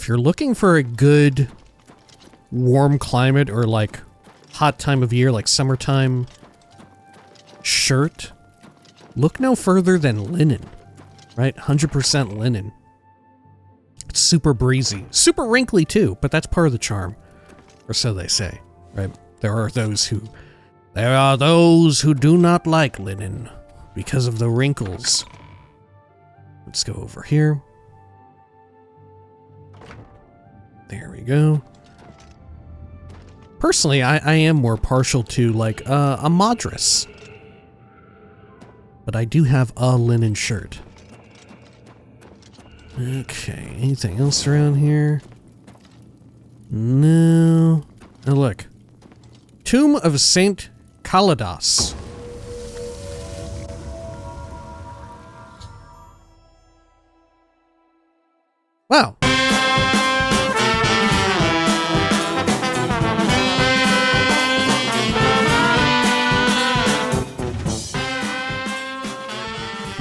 If you're looking for a good warm climate or like hot time of year, like summertime shirt, look no further than linen, right? 100% linen. It's super breezy, super wrinkly too, but that's part of the charm, or so they say, right? There are those who do not like linen because of the wrinkles. Let's go over here. There we go. Personally, I am more partial to like a madras. But I do have a linen shirt. Okay, anything else around here? No. Oh, look. Tomb of Saint Kaladas. Wow.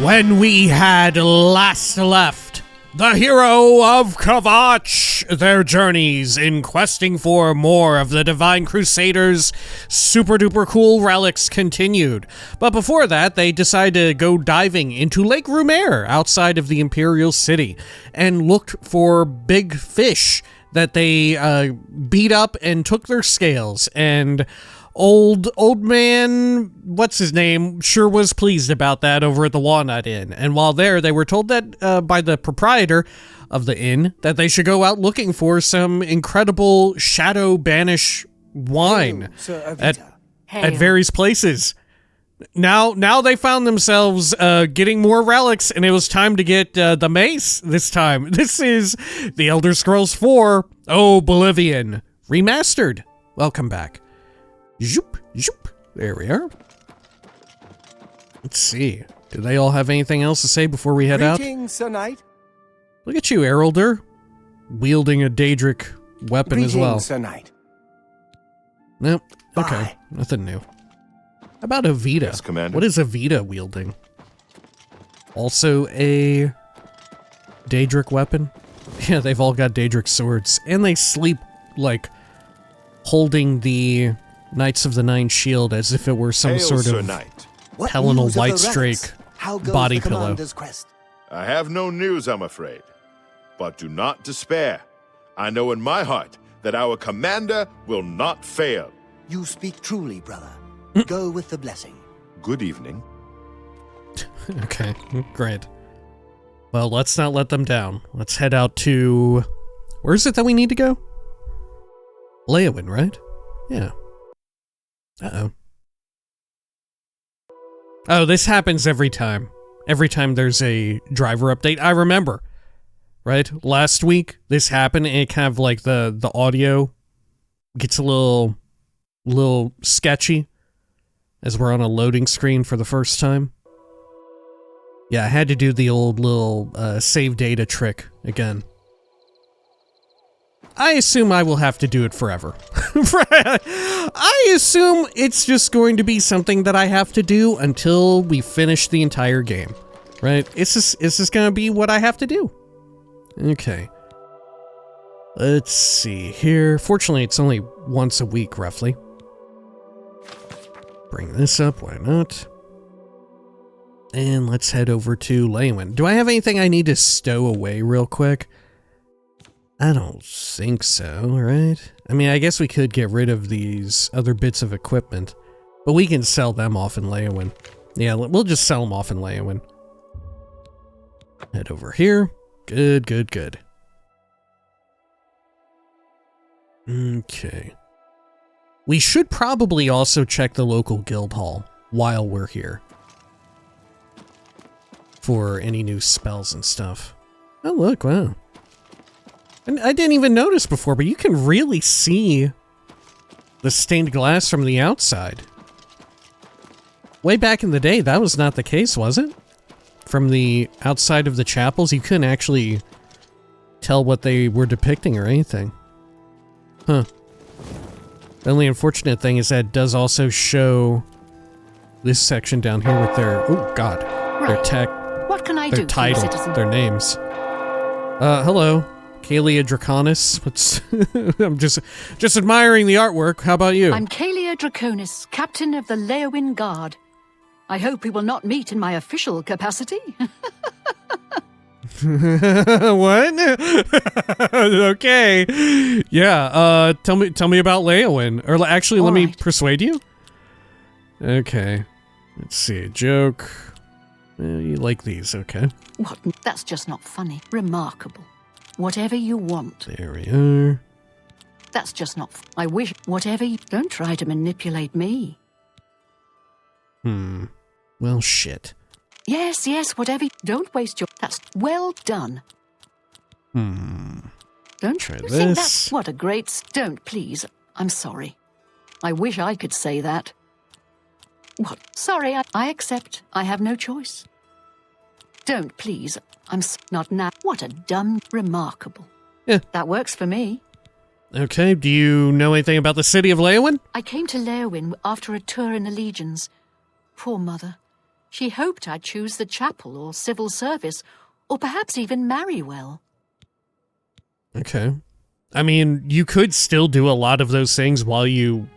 When we had last left the hero of Kavach, their journeys in questing for more of the Divine Crusaders' super duper cool relics continued. But before that, they decided to go diving into Lake Rumer outside of the Imperial City and looked for big fish that they beat up and took their scales, and Old man, what's his name, sure was pleased about that over at the Walnut Inn. And while there, they were told that by the proprietor of the inn that they should go out looking for some incredible shadow banish wine at various places. Now they found themselves getting more relics, and it was time to get the mace this time. This is the Elder Scrolls 4 Oblivion Remastered. Welcome back. Zoop, zoop. There we are. Let's see. Do they all have anything else to say before we head out? Greetings, Sir Knight. Look at you, Heralder, wielding a Daedric weapon as well. Sir Knight. Nope. Bye. Okay. Nothing new. How about Avita? Yes, Commander. What is Avita wielding? Also a Daedric weapon? Yeah, they've all got Daedric swords. And they sleep, like, holding the Knights of the Nine Shield as if it were some Hail, sort Sir of Knight. Helena White Strake body pillow. I have no news, I'm afraid. But do not despair. I know in my heart that our commander will not fail. You speak truly, brother. Go with the blessing. Good evening. Okay, great. Well, let's not let them down. Let's head out to... Where is it that we need to go? Leyawiin, right? Yeah. Uh-oh. Oh, this happens every time. Every time there's a driver update. I remember. Right? Last week, this happened, and it kind of like the audio gets a little sketchy as we're on a loading screen for the first time. Yeah, I had to do the old little save data trick again. I assume I will have to do it forever. I assume it's just going to be something that I have to do until we finish the entire game. Right? It's just going to be what I have to do. Okay. Let's see here. Fortunately, it's only once a week, roughly. Bring this up, why not? And let's head over to Leyawiin. Do I have anything I need to stow away real quick? I don't think so, right? I mean, I guess we could get rid of these other bits of equipment, but we can sell them off in Leyawiin. Yeah, we'll just sell them off in Leyawiin. Head over here. Good, good, good. Okay. We should probably also check the local guild hall while we're here for any new spells and stuff. Oh, look, wow. And I didn't even notice before, but you can really see the stained glass from the outside. Way back in the day, that was not the case, was it? From the outside of the chapels, you couldn't actually tell what they were depicting or anything. Huh. The only unfortunate thing is that it does also show this section down here with their, oh god, Right. their tech, What can I their do for you, title, citizen? their names. Hello. Kalia Draconis. What's I'm just admiring the artwork. How about you? I'm Kalia Draconis, captain of the Leyawiin Guard. I hope we will not meet in my official capacity. What? Okay. Yeah, tell me about Leyawiin. Or actually, let me persuade you. Okay. Let's see. Joke. You like these, okay. What? That's just not funny. Remarkable. Whatever you want. There we are. That's just not... I wish... Whatever you... Don't try to manipulate me. Well, shit. Yes, whatever... Don't waste your... That's well done. Don't try you this. think that's... What a great... Don't, please. I'm sorry. I wish I could say that. What? Sorry, I accept. I have no choice. Don't, please. Not now. What a dumb... Remarkable. Yeah. That works for me. Okay, do you know anything about the city of Leyawiin? I came to Leyawiin after a tour in the Legions. Poor mother. She hoped I'd choose the chapel or civil service, or perhaps even marry well. Okay. I mean, you could still do a lot of those things while you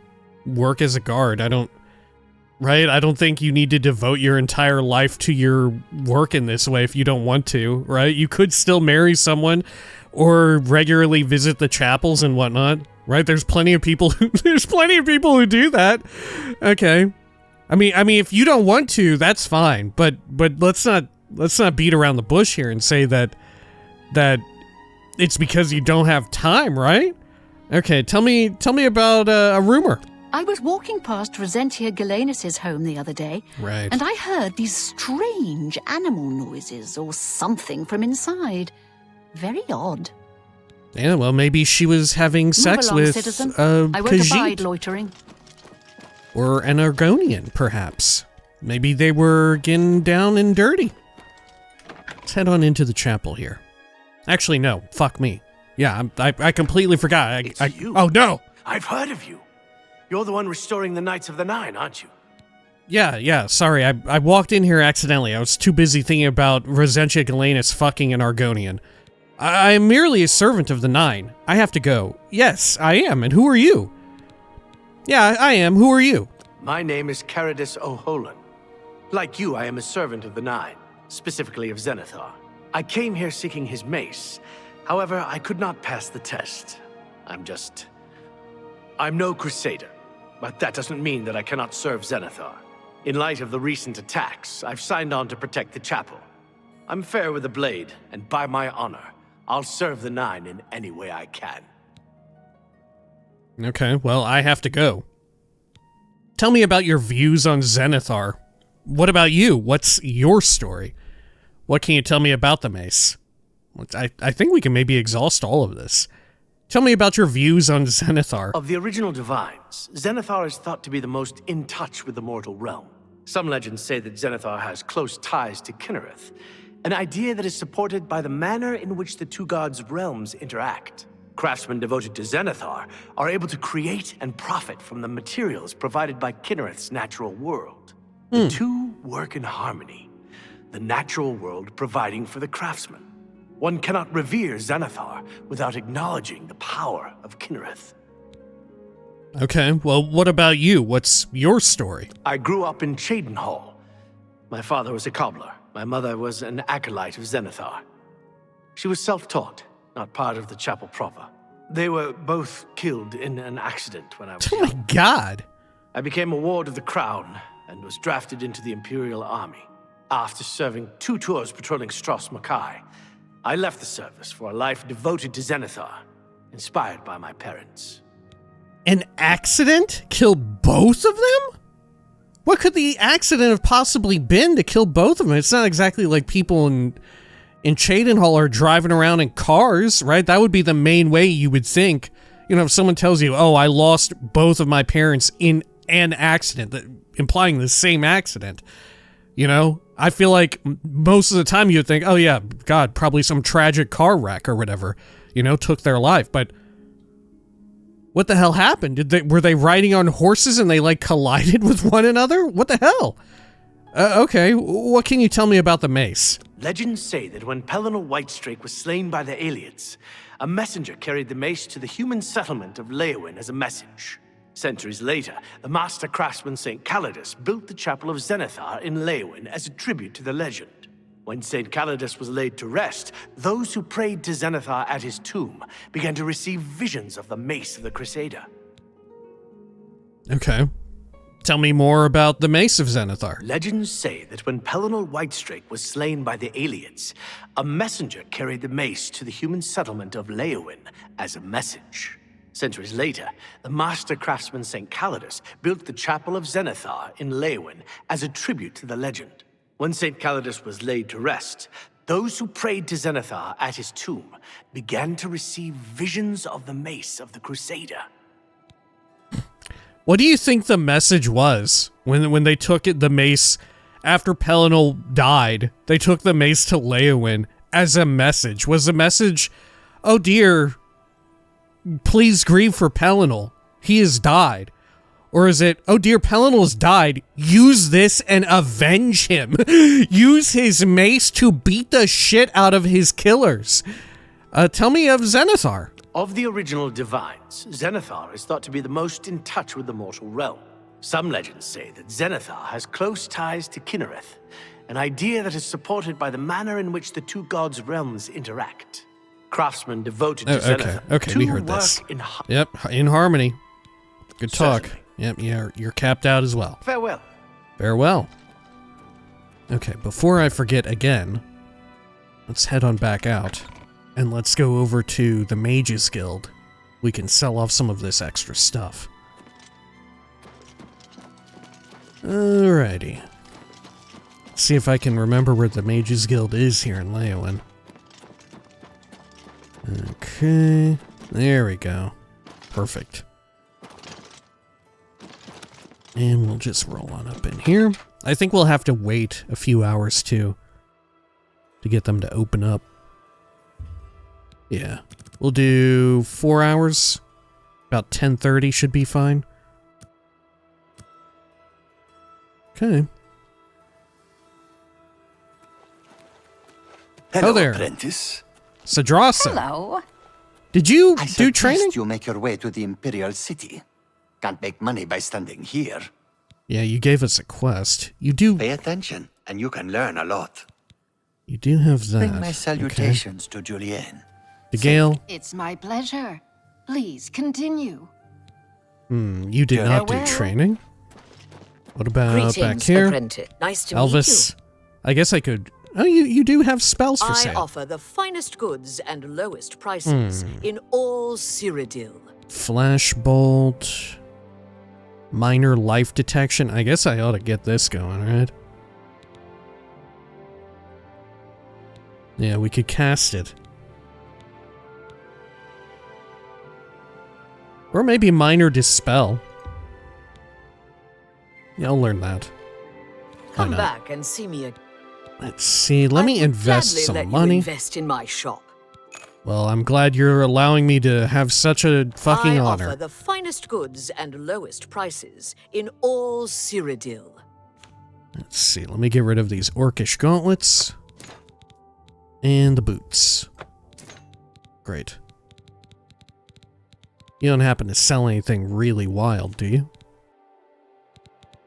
work as a guard. I don't think you need to devote your entire life to your work in this way if you don't want to, right? You could still marry someone or regularly visit the chapels and whatnot, right? There's plenty of people who do that. Okay. I mean, if you don't want to, that's fine. But let's not beat around the bush here and say that it's because you don't have time, right? Okay, tell me about a rumor. I was walking past Resentia Galenis' home the other day, right, and I heard these strange animal noises or something from inside. Very odd. Yeah, well, maybe she was having sex Move along, with citizen. I won't abide Khajiit. loitering. Or an Argonian, perhaps. Maybe they were getting down and dirty. Let's head on into the chapel here. Actually, no. Fuck me. Yeah, I completely forgot. It's you. Oh, no! I've heard of you. You're the one restoring the Knights of the Nine, aren't you? Yeah, sorry. I walked in here accidentally. I was too busy thinking about Resentia Galenis fucking an Argonian. I am merely a servant of the Nine. I have to go. Yes, I am. And who are you? Yeah, I am. Who are you? My name is Caridus O'Holan. Like you, I am a servant of the Nine, specifically of Zenithar. I came here seeking his mace. However, I could not pass the test. I'm no crusader, but that doesn't mean that I cannot serve Zenithar. In light of the recent attacks, I've signed on to protect the chapel. I'm fair with the blade, and by my honor, I'll serve the Nine in any way I can. Okay, well, I have to go. Tell me about your views on Zenithar. What about you? What's your story? What can you tell me about the mace? I think we can maybe exhaust all of this. Tell me about your views on Zenithar. Of the original divines, Zenithar is thought to be the most in touch with the mortal realm. Some legends say that Zenithar has close ties to Kinnereth, an idea that is supported by the manner in which the two gods' realms interact. Craftsmen devoted to Zenithar are able to create and profit from the materials provided by Kinnereth's natural world. The two work in harmony, the natural world providing for the craftsman. One cannot revere Zenithar without acknowledging the power of Kinnereth. Okay, well, what about you? What's your story? I grew up in Cheydinhal. My father was a cobbler. My mother was an acolyte of Zenithar. She was self-taught, not part of the chapel proper. They were both killed in an accident when I was Oh young. my god! I became a ward of the crown and was drafted into the Imperial Army. After serving 2 tours patrolling Stros Makai, I left the service for a life devoted to Zenithar, inspired by my parents. An accident killed both of them? What could the accident have possibly been to kill both of them? It's not exactly like people in Cheydinhal are driving around in cars, right? That would be the main way you would think. You know, if someone tells you, oh, I lost both of my parents in an accident, implying the same accident, you know? I feel like most of the time you'd think, oh yeah, God, probably some tragic car wreck or whatever, you know, took their life. But what the hell happened? Were they riding on horses and they like collided with one another? What the hell? Okay, what can you tell me about the mace? Legends say that when Pellinal Whitestrake was slain by the Aeliots, a messenger carried the mace to the human settlement of Leyawiin as a message. Centuries later, the master craftsman St. Calidus built the Chapel of Zenithar in Leyawiin as a tribute to the legend. When St. Calidus was laid to rest, those who prayed to Zenithar at his tomb began to receive visions of the Mace of the Crusader. Okay. Tell me more about the Mace of Zenithar. Legends say that when Pellinal Whitestrake was slain by the Aliads, a messenger carried the mace to the human settlement of Leyawiin as a message. Centuries later, the master craftsman St. Calidus built the Chapel of Zenithar in Leyawiin as a tribute to the legend. When St. Calidus was laid to rest, those who prayed to Zenithar at his tomb began to receive visions of the Mace of the Crusader. What do you think the message was when they took the mace after Pellinal died? They took the mace to Leyawiin as a message. Was the message, "Oh dear, please grieve for Pellinal. He has died." Or is it, "Oh dear, Pellinal has died. Use this and avenge him. Use his mace to beat the shit out of his killers." Tell me of Zenithar. Of the original divines, Zenithar is thought to be the most in touch with the mortal realm. Some legends say that Zenithar has close ties to Kinnereth, an idea that is supported by the manner in which the two gods' realms interact. Craftsmen devoted to Zenithar okay, we heard work this. in Yep, in harmony. Good talk. Certainly. Yep, yeah, you're capped out as well. Farewell. Farewell. Okay, before I forget again, let's head on back out. And let's go over to the Mages Guild. We can sell off some of this extra stuff. Alrighty. Let's see if I can remember where the Mages Guild is here in Leyawiin. Okay, there we go. Perfect. And we'll just roll on up in here. I think we'll have to wait a few hours too to get them to open up. Yeah, we'll do 4 hours. About 10:30 should be fine. Okay. Hello, there. apprentice. Sadrasa, Hello. did you I do training? suggest you make your way to the Imperial City. Can't make money by standing here. Yeah, you gave us a quest. You do. Pay attention, and you can learn a lot. You do have that. Bring my salutations to Julienne. The Gale. It's my pleasure. Please continue. You did not do Farewell. training. What about back Greetings, here? apprentice. Nice to meet Elvis. I guess I could. Oh, you do have spells for you. I sale. offer the finest goods and lowest prices in all Cyrodiil. Flashbolt. Minor life detection. I guess I ought to get this going, right? Yeah, we could cast it. Or maybe minor dispel. Yeah, I'll learn that. Why Come not? back and see me again. Let's see. Let me invest Gladly some let money. You invest in my shop. Well, I'm glad you're allowing me to have such a fucking I honor. offer the finest goods and lowest prices in all Cyrodiil. Let's see. Let me get rid of these orcish gauntlets. And the boots. Great. You don't happen to sell anything really wild, do you?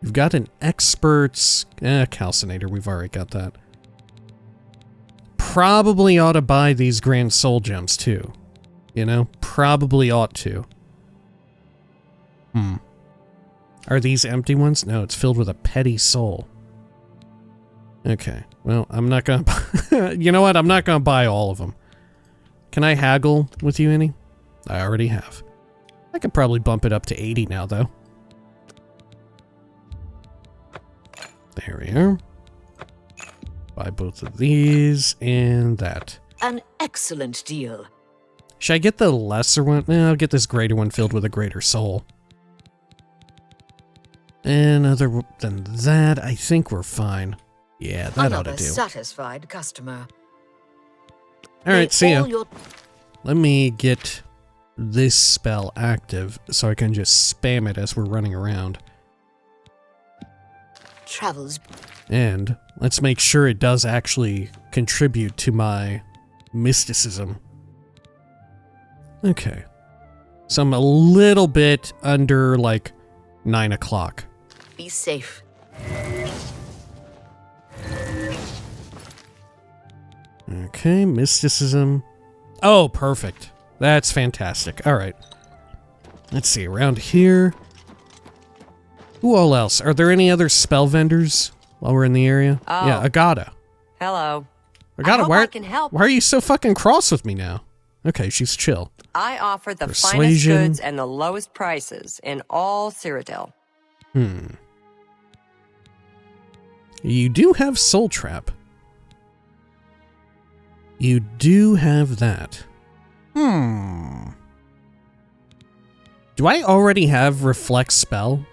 You've got an expert's... calcinator. We've already got that. Probably ought to buy these grand soul gems, too. You know? Probably ought to. Are these empty ones? No, it's filled with a petty soul. Okay. Well, I'm not gonna... You know what? I'm not gonna buy all of them. Can I haggle with you any? I already have. I could probably bump it up to 80 now, though. There we are. Buy both of these and that. An excellent deal. Should I get the lesser one? I'll get this greater one filled with a greater soul. And other than that, I think we're fine. Yeah, that ought to Another do. satisfied customer. Alright, see ya. All your Let me get this spell active so I can just spam it as we're running around. travels. And let's make sure it does actually contribute to my mysticism. Okay. So I'm a little bit under, like, 9 o'clock. Be safe. Okay, mysticism. Oh, perfect. That's fantastic. All right. Let's see, around here. Who all else? Are there any other spell vendors while we're in the area? Oh. Yeah, Agata. Hello. Agata, I hope I can help. why are you so fucking cross with me now? Okay, she's chill. I offer the Persuasion. finest goods and the lowest prices in all Cyrodiil. You do have Soul Trap. You do have that. Do I already have Reflect Spell?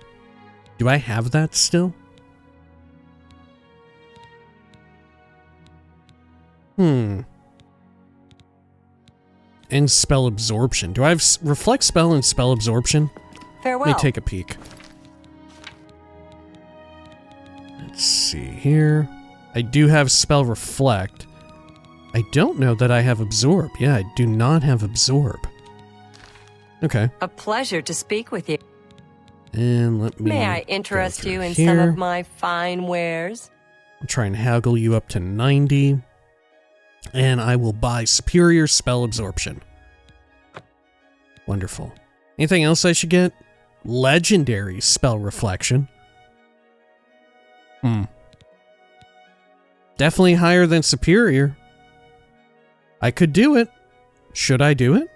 Do I have that still? And Spell Absorption. Do I have Reflect Spell and Spell Absorption? Farewell. Let me take a peek. Let's see here. I do have Spell Reflect. I don't know that I have Absorb. Yeah, I do not have Absorb. Okay. A pleasure to speak with you. And let me... May I interest go you in through some here. of my fine wares? I'll try and haggle you up to 90. And I will buy Superior Spell Absorption. Wonderful. Anything else I should get? Legendary Spell Reflection. Definitely higher than Superior. I could do it. Should I do it?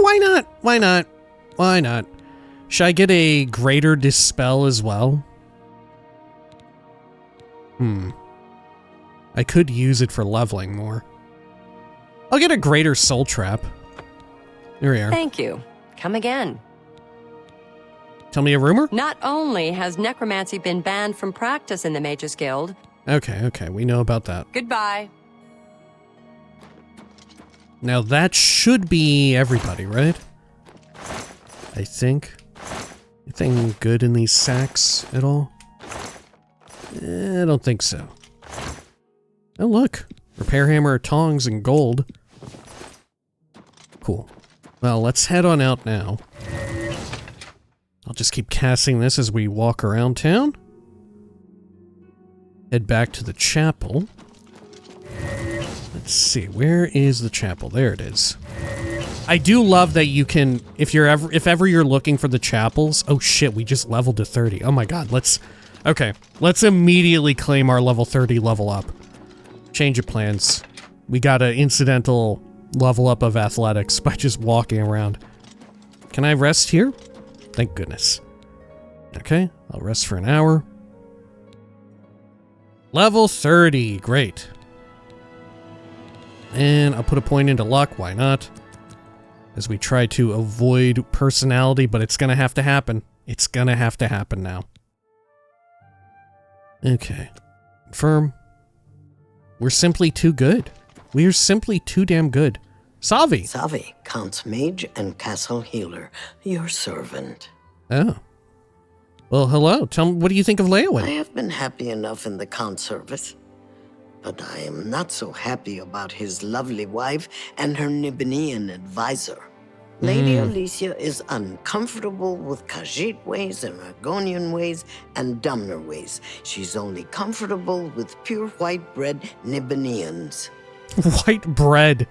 Why not? Why not? Why not? Should I get a Greater Dispel as well? I could use it for leveling more. I'll get a Greater Soul Trap. There we are. Thank you. Come again. Tell me a rumor? Not only has necromancy been banned from practice in the Mages Guild. Okay, we know about that. Goodbye. Now that should be everybody, right? I think. Anything good in these sacks at all? I don't think so. Oh look, repair hammer, tongs, and gold. Cool. Well, let's head on out now. I'll just keep casting this as we walk around town. Head back to the chapel. Let's see, where is the chapel? There it is. I do love that you can, if ever you're looking for the chapels. Oh shit, we just leveled to 30. Oh my god, let's immediately claim our level 30 level up. Change of plans. We got an incidental level up of athletics by just walking around. Can I rest here? Thank goodness. Okay, I'll rest for an hour. Level 30, great. And I'll put a point into luck, why not? As we try to avoid personality, but it's gonna have to happen. It's gonna have to happen now. Okay. Confirm. We're simply too good. We are simply too damn good. Savi! Savi, Count's mage and castle healer. Your servant. Oh. Well, hello. Tell me, what do you think of I Leyawiin? have been happy enough in the Count's service, but I am not so happy about his lovely wife and her Nibenian advisor. Lady Alicia is uncomfortable with Khajiit ways and Argonian ways and Dumner ways. She's only comfortable with pure white bread Nibenians. White bread.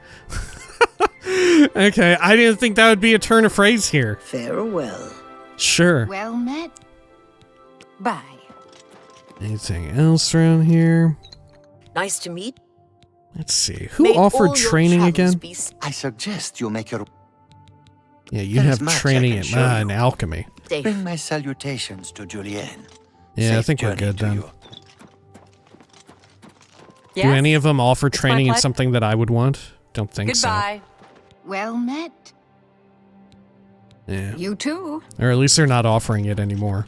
Okay, I didn't think that would be a turn of phrase here. Farewell. Sure. Well met. Bye. Anything else around here? Nice to meet. Let's see. Who May offered all your training travels again? be I suggest you make your... Yeah, you There's have much I training can in, show in you. alchemy. safe. Bring my salutations to Julienne. Yeah, I Safe think we're journey good to then. you. Yes? Do any of them offer It's my training in pleasure. something that I would want? Don't think Goodbye. Well met. so. Yeah. You too. Or at least they're not offering it anymore.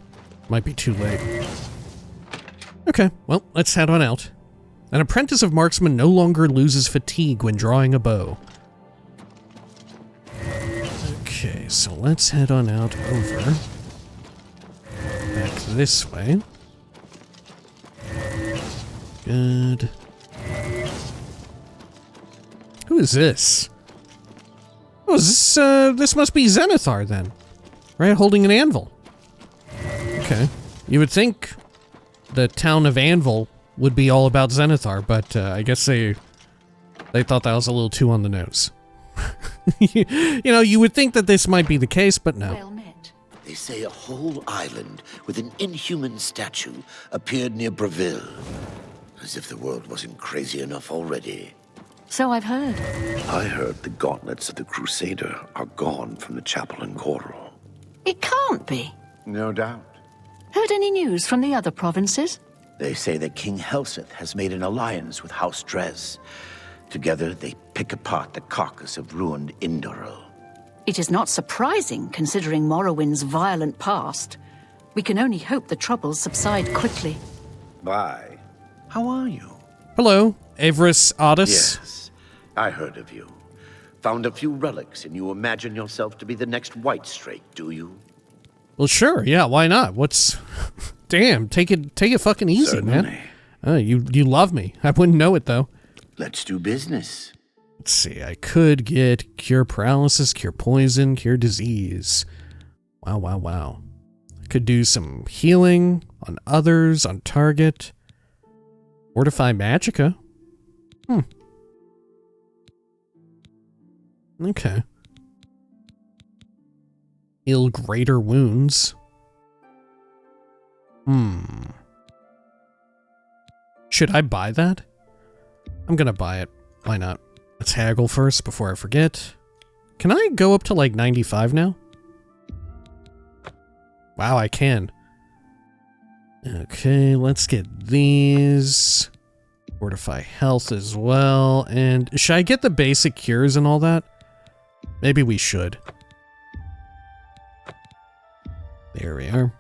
Might be too late. Okay, well, let's head on out. An apprentice of marksman no longer loses fatigue when drawing a bow. Okay, so let's head on out over. Back this way. Good. Who is this? Oh, this must be Zenithar then. Right? Holding an anvil. Okay. You would think the town of Anvil would be all about Zenithar, but I guess they thought that was a little too on the nose. You know, you would think that this might be the case, but no. Well met. They say a whole island with an inhuman statue appeared near Breville. As if the world wasn't crazy enough already. So I've heard. I heard the gauntlets of the Crusader are gone from the chapel in Coral. It can't be. No doubt. Heard any news from the other provinces? They say that King Helseth has made an alliance with House Drez. Together, they pick apart the carcass of ruined Indoril. It is not surprising, considering Morrowind's violent past. We can only hope the troubles subside quickly. Bye. How are you? Hello, Avris Otis. Yes, I heard of you. Found a few relics, and you imagine yourself to be the next White Strake, do you? Well, sure, yeah, why not? What's... Damn, take it fucking easy, Certainly. man. You love me. I wouldn't know it, though. Let's do business. Let's see, I could get cure paralysis, cure poison, cure disease. Wow, wow, wow. I could do some healing on others, on target. Fortify Magicka. Okay. Heal greater wounds. Should I buy that? I'm gonna buy it. Why not? Let's haggle first before I forget. Can I go up to like 95 now? Wow, I can. Okay, let's get these. Fortify health as well. And should I get the basic cures and all that? Maybe we should. There we are.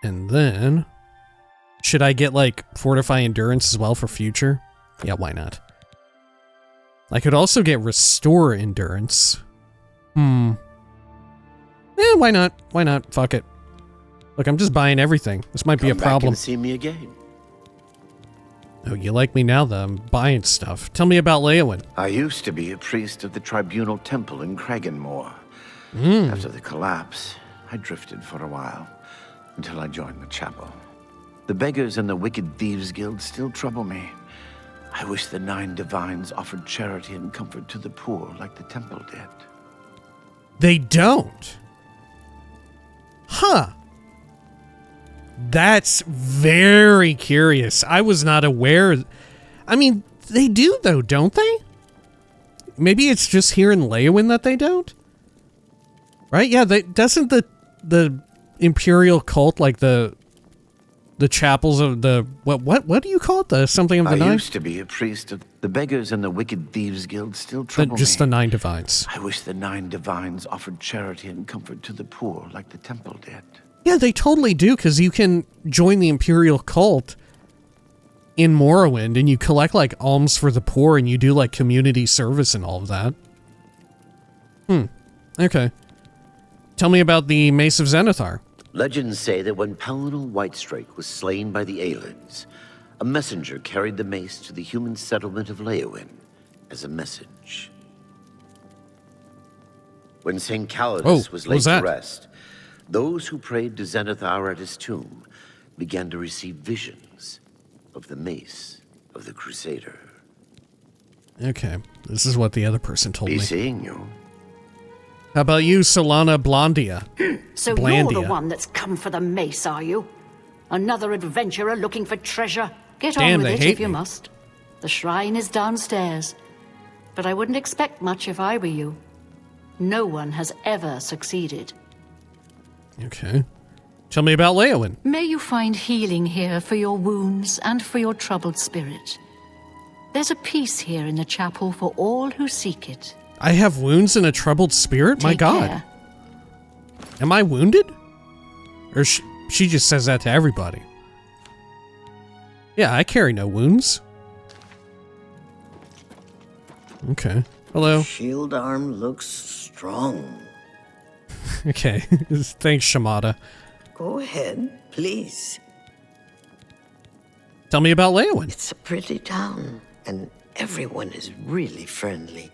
And then, should I get like Fortify Endurance as well for future? Yeah, why not? I could also get Restore Endurance. Yeah, why not? Why not? Fuck it. Look, I'm just buying everything. This might be a problem. Come back and see me again. Oh, you like me now, though. I'm buying stuff. Tell me about Leyawiin. I used to be a priest of the Tribunal Temple in Craigenmore. After the collapse, I drifted for a while, until I joined the chapel. The beggars and the wicked thieves guild still trouble me. I wish the 9 divines offered charity and comfort to the poor like the temple did. They don't. Huh. That's very curious. I was not aware. I mean, they do though, don't they? Maybe it's just here in Leyawiin that they don't? Right? Yeah, doesn't the Imperial cult, like the chapels of the what do you call it? The something of the 9? I used to be a priest of the beggars and the wicked thieves guild still trouble me. Just the 9 divines. I wish the 9 divines offered charity and comfort to the poor like the temple did. Yeah, they totally do, because you can join the Imperial cult in Morrowind, and you collect, like, alms for the poor, and you do, like, community service and all of that. Okay. Tell me about the Mace of Zenithar. Legends say that when Palinal Whitestrake was slain by the Aelids, a messenger carried the mace to the human settlement of Leyawiin as a message. When St. Calidus was laid to rest, those who prayed to Zenithar at his tomb began to receive visions of the Mace of the Crusader. Okay, this is what the other person told me. Be seeing you. How about you, Solana Blondia? So Blandia. you're the one that's come for the mace, are you? Another adventurer looking for treasure? Get Damn, on they with it hate if you me. must. The shrine is downstairs. But I wouldn't expect much if I were you. No one has ever succeeded. Okay. Tell me about Leyawiin. May you find healing here for your wounds and for your troubled spirit. There's a peace here in the chapel for all who seek it. I have wounds and a troubled spirit? My Take god. care. Am I wounded? Or she just says that to everybody. Yeah, I carry no wounds. Okay. Hello. Shield arm looks strong. Okay. Thanks, Shamada. Go ahead, please. Tell me about Leyawiin. It's a pretty town. and everyone is really friendly.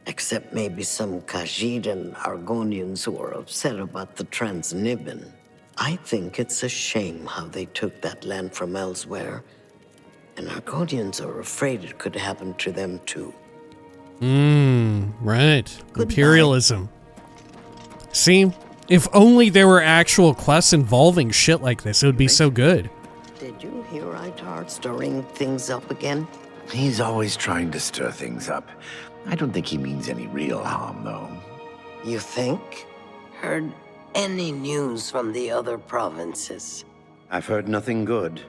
Except maybe some Khajiit and Argonians who are upset about the Transnibbin. I think it's a shame how they took that land from elsewhere. And Argonians are afraid it could happen to them too. Right. Goodbye. Imperialism. See, if only there were actual quests involving shit like this, it would be so good. Did you hear Itar stirring things up again? He's always trying to stir things up. I don't think he means any real harm, though. You think? Heard any news from the other provinces? I've heard nothing good.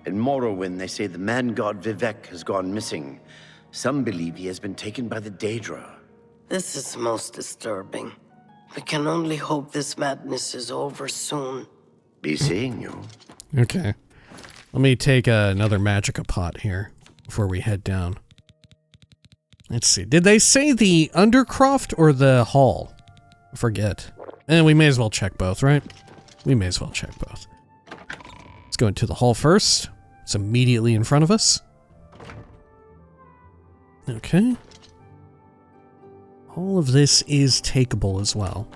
In Morrowind, they say the man-god Vivek has gone missing. Some believe he has been taken by the Daedra. This is most disturbing. We can only hope this madness is over soon. Be seeing you. Okay. Let me take another Magicka pot here before we head down. Let's see. Did they say the Undercroft or the Hall? I forget. And we may as well check both, right? We may as well check both. Let's go into the Hall first. It's immediately in front of us. Okay. All of this is takeable as well.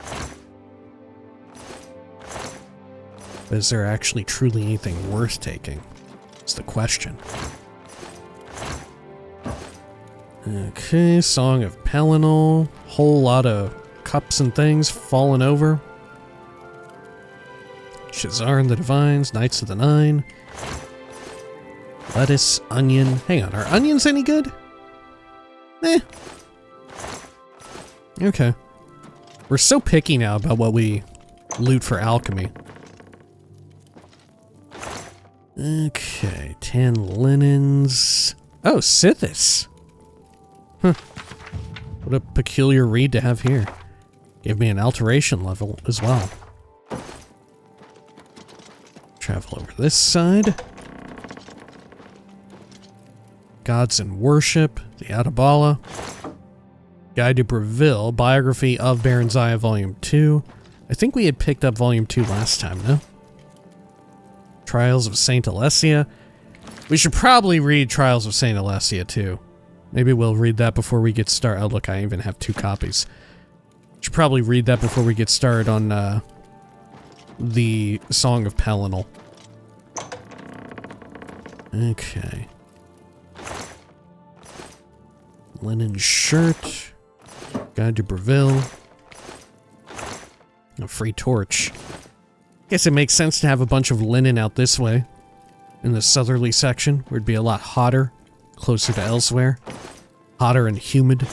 But is there actually truly anything worth taking? That's the question. Okay, Song of Pelennor. Whole lot of cups and things falling over. Shazar and the Divines, Knights of the Nine. Lettuce, onion. Hang on, are onions any good? Eh. Okay. We're so picky now about what we loot for alchemy. Okay, 10 linens. Oh, Sithis. Huh. What a peculiar read to have here. Gave me an alteration level as well. Travel over this side. Gods in Worship, the Atabala. Guide to Breville, Biography of Baron Zaya, Volume 2. I think we had picked up Volume 2 last time, no? Trials of Saint Alessia. We should probably read Trials of Saint Alessia too. Maybe we'll read that before we get started. Oh, look, I even have 2 copies. Should probably read that before we get started on the Song of Pelennor. Okay. Linen shirt. Guide to Breville. A free torch. Guess it makes sense to have a bunch of linen out this way. In the southerly section, where it'd be a lot hotter. Closer to elsewhere. Hotter and humid.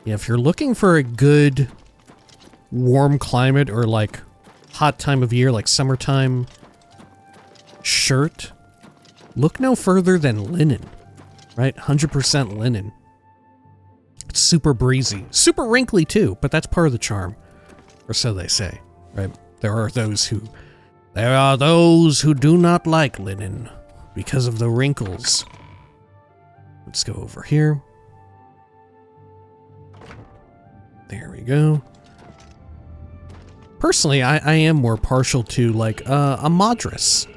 Yeah, if you're looking for a good warm climate or like hot time of year, like summertime shirt, look no further than linen. Right? 100% linen. It's super breezy. Super wrinkly too, but that's part of the charm. Or so they say, right? There are those who do not like linen because of the wrinkles. Let's go over here. There we go. Personally, I am more partial to like a madras.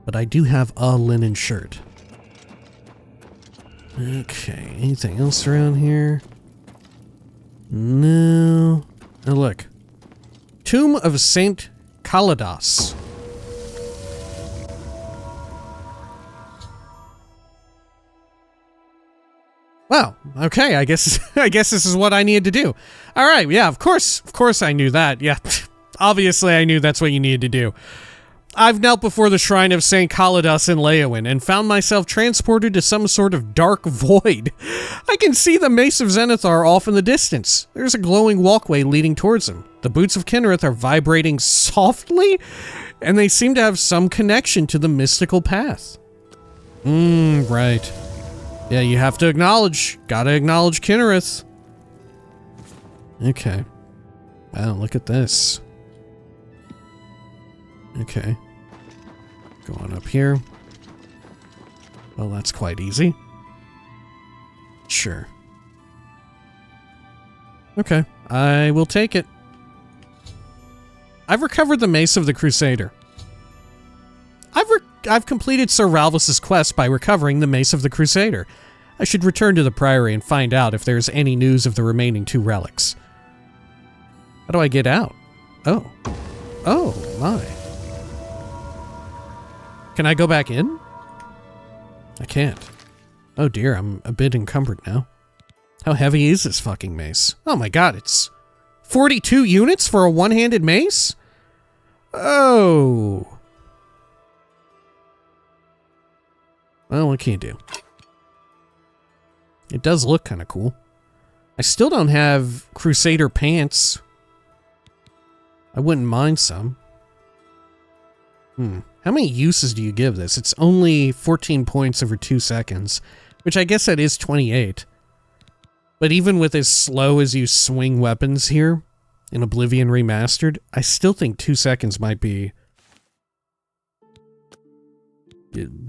But I do have a linen shirt. Okay, anything else around here? No. Oh, look. Tomb of Saint Kaladas. Well, okay, I guess this is what I needed to do. All right, yeah, of course I knew that. Yeah, obviously I knew that's what you needed to do. I've knelt before the shrine of St. Kaladas in Leyawiin and found myself transported to some sort of dark void. I can see the Mace of Zenithar off in the distance. There's a glowing walkway leading towards him. The boots of Kinnereth are vibrating softly, and they seem to have some connection to the mystical path. Right. Yeah, you have to gotta acknowledge Kinnereth. Okay. Wow, look at this. Okay. Going up here. Well, that's quite easy. Sure. Okay, I will take it. I've recovered the Mace of the Crusader. I've completed Sir Ralphus's quest by recovering the Mace of the Crusader. I should return to the Priory and find out if there's any news of the remaining 2 relics. How do I get out? Oh. Oh, my. Can I go back in? I can't. Oh dear, I'm a bit encumbered now. How heavy is this fucking mace? Oh my god, it's 42 units for a one-handed mace? Oh. Well, what can you do? It does look kind of cool. I still don't have Crusader pants. I wouldn't mind some. How many uses do you give this? It's only 14 points over 2 seconds, which I guess that is 28. But even with as slow as you swing weapons here in Oblivion Remastered, I still think 2 seconds might be...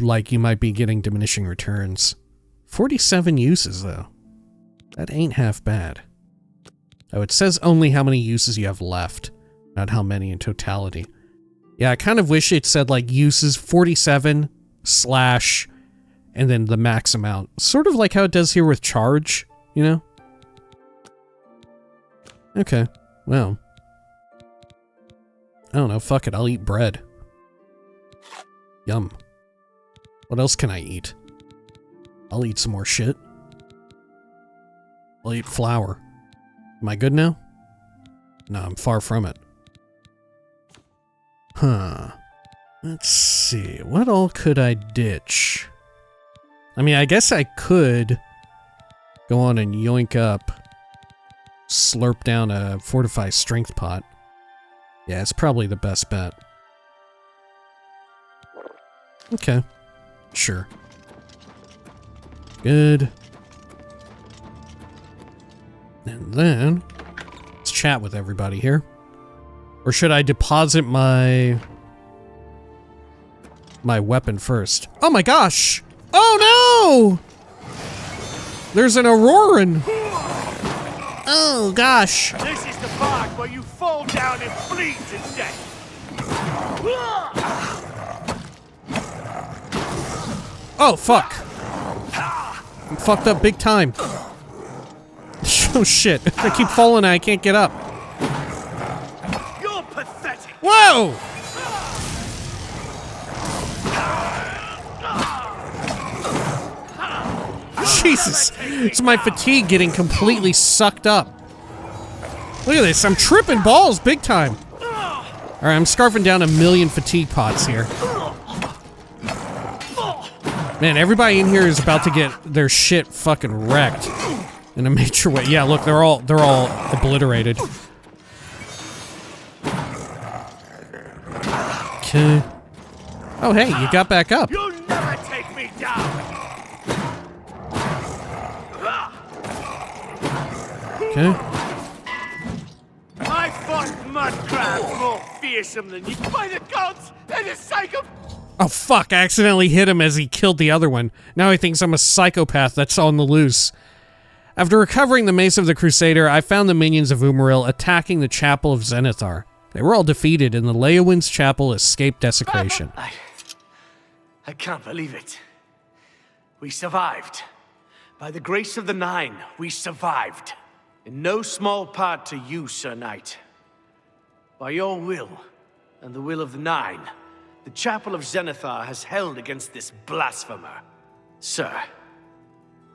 like you might be getting diminishing returns. 47 uses, though. That ain't half bad. Oh, it says only how many uses you have left, not how many in totality. Yeah, I kind of wish it said, like, uses 47 / and then the max amount. Sort of like how it does here with charge, you know? Okay, well. I don't know, fuck it, I'll eat bread. Yum. What else can I eat? I'll eat some more shit. I'll eat flour. Am I good now? No, I'm far from it. Huh. Let's see. What all could I ditch? I mean, I guess I could go on and yoink up, slurp down a fortified strength pot. Yeah, it's probably the best bet. Okay. Sure. Good. And then, let's chat with everybody here. Or should I deposit my weapon first? Oh my gosh! Oh no! There's an Auroran! Oh gosh! This is the part where you fall down and bleed to death! Oh fuck! I'm fucked up big time. Oh shit, I keep falling and I can't get up. You're pathetic! Whoa! Jesus, it's my fatigue getting completely sucked up. Look at this, I'm tripping balls big time. Alright, I'm scarfing down 1,000,000 fatigue pots here. Man, everybody in here is about to get their shit fucking wrecked in a major way. Yeah, look, they're all obliterated. Okay. Oh, hey, you got back up. You'll never take me down! Okay. I fought mud crabs more fearsome than you. By the gods and the psycho. Oh fuck, I accidentally hit him as he killed the other one. Now he thinks I'm a psychopath that's on the loose. After recovering the Mace of the Crusader, I found the minions of Umaril attacking the Chapel of Zenithar. They were all defeated and the Leyawiin's chapel escaped desecration. I can't believe it. We survived. By the grace of the Nine, we survived. In no small part to you, Sir Knight. By your will, and the will of the Nine, the Chapel of Zenithar has held against this blasphemer. Sir,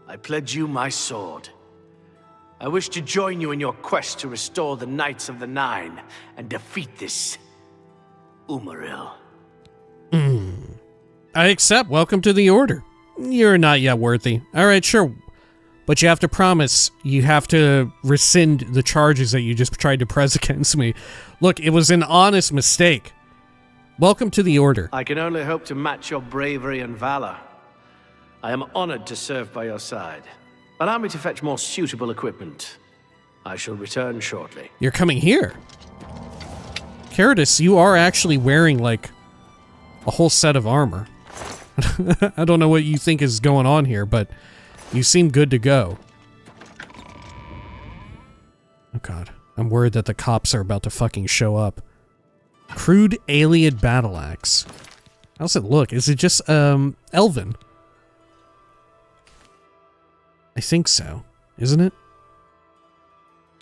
I pledge you my sword. I wish to join you in your quest to restore the Knights of the Nine and defeat this Umaril. I accept. Welcome to the Order. You're not yet worthy. Alright, sure. But you have to promise, you have to rescind the charges that you just tried to press against me. Look, it was an honest mistake. Welcome to the Order. I can only hope to match your bravery and valor. I am honored to serve by your side. Allow me to fetch more suitable equipment. I shall return shortly. You're coming here. Cyrodiil, you are actually wearing, like, a whole set of armor. I don't know what you think is going on here, but you seem good to go. Oh god. I'm worried that the cops are about to fucking show up. Crude alien battle axe. How's it look? Is it just, Elven? I think so. Isn't it?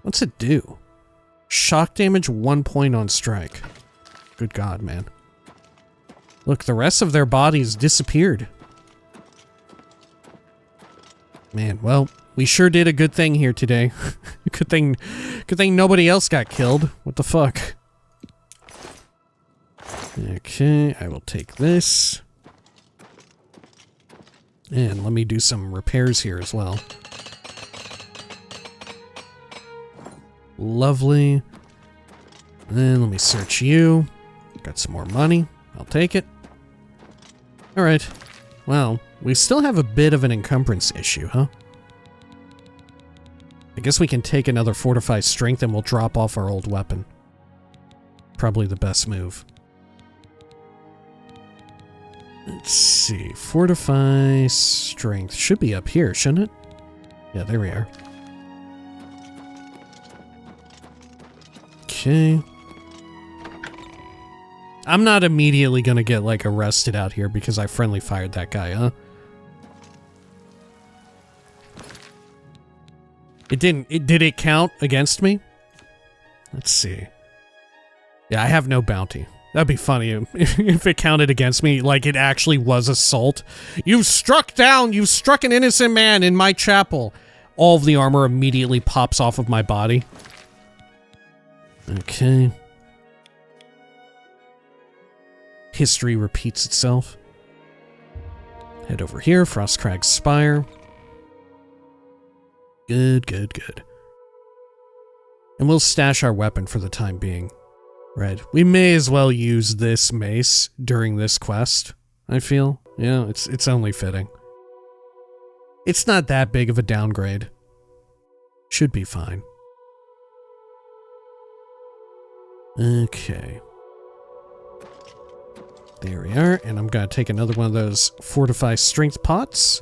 What's it do? Shock damage 1 point on strike. Good God, man. Look, the rest of their bodies disappeared. Man, well, we sure did a good thing here today. Good thing nobody else got killed. What the fuck? Okay, I will take this. And let me do some repairs here as well. Lovely. Then let me search you. Got some more money. I'll take it. Alright. Well, we still have a bit of an encumbrance issue, huh? I guess we can take another Fortify Strength and we'll drop off our old weapon. Probably the best move. Let's see. Fortify Strength. Should be up here, shouldn't it? Yeah, there we are. Okay. I'm not immediately gonna get, like, arrested out here because I friendly fired that guy, huh? Did it count against me? Let's see. Yeah, I have no bounty. That'd be funny if it counted against me, like it actually was assault. You've struck an innocent man in my chapel. All of the armor immediately pops off of my body. Okay. History repeats itself. Head over here, Frostcrag's Spire. Good, good, good. And we'll stash our weapon for the time being. Right. We may as well use this mace during this quest, I feel. Yeah, it's only fitting. It's not that big of a downgrade. Should be fine. Okay. There we are, and I'm gonna take another one of those Fortify Strength pots.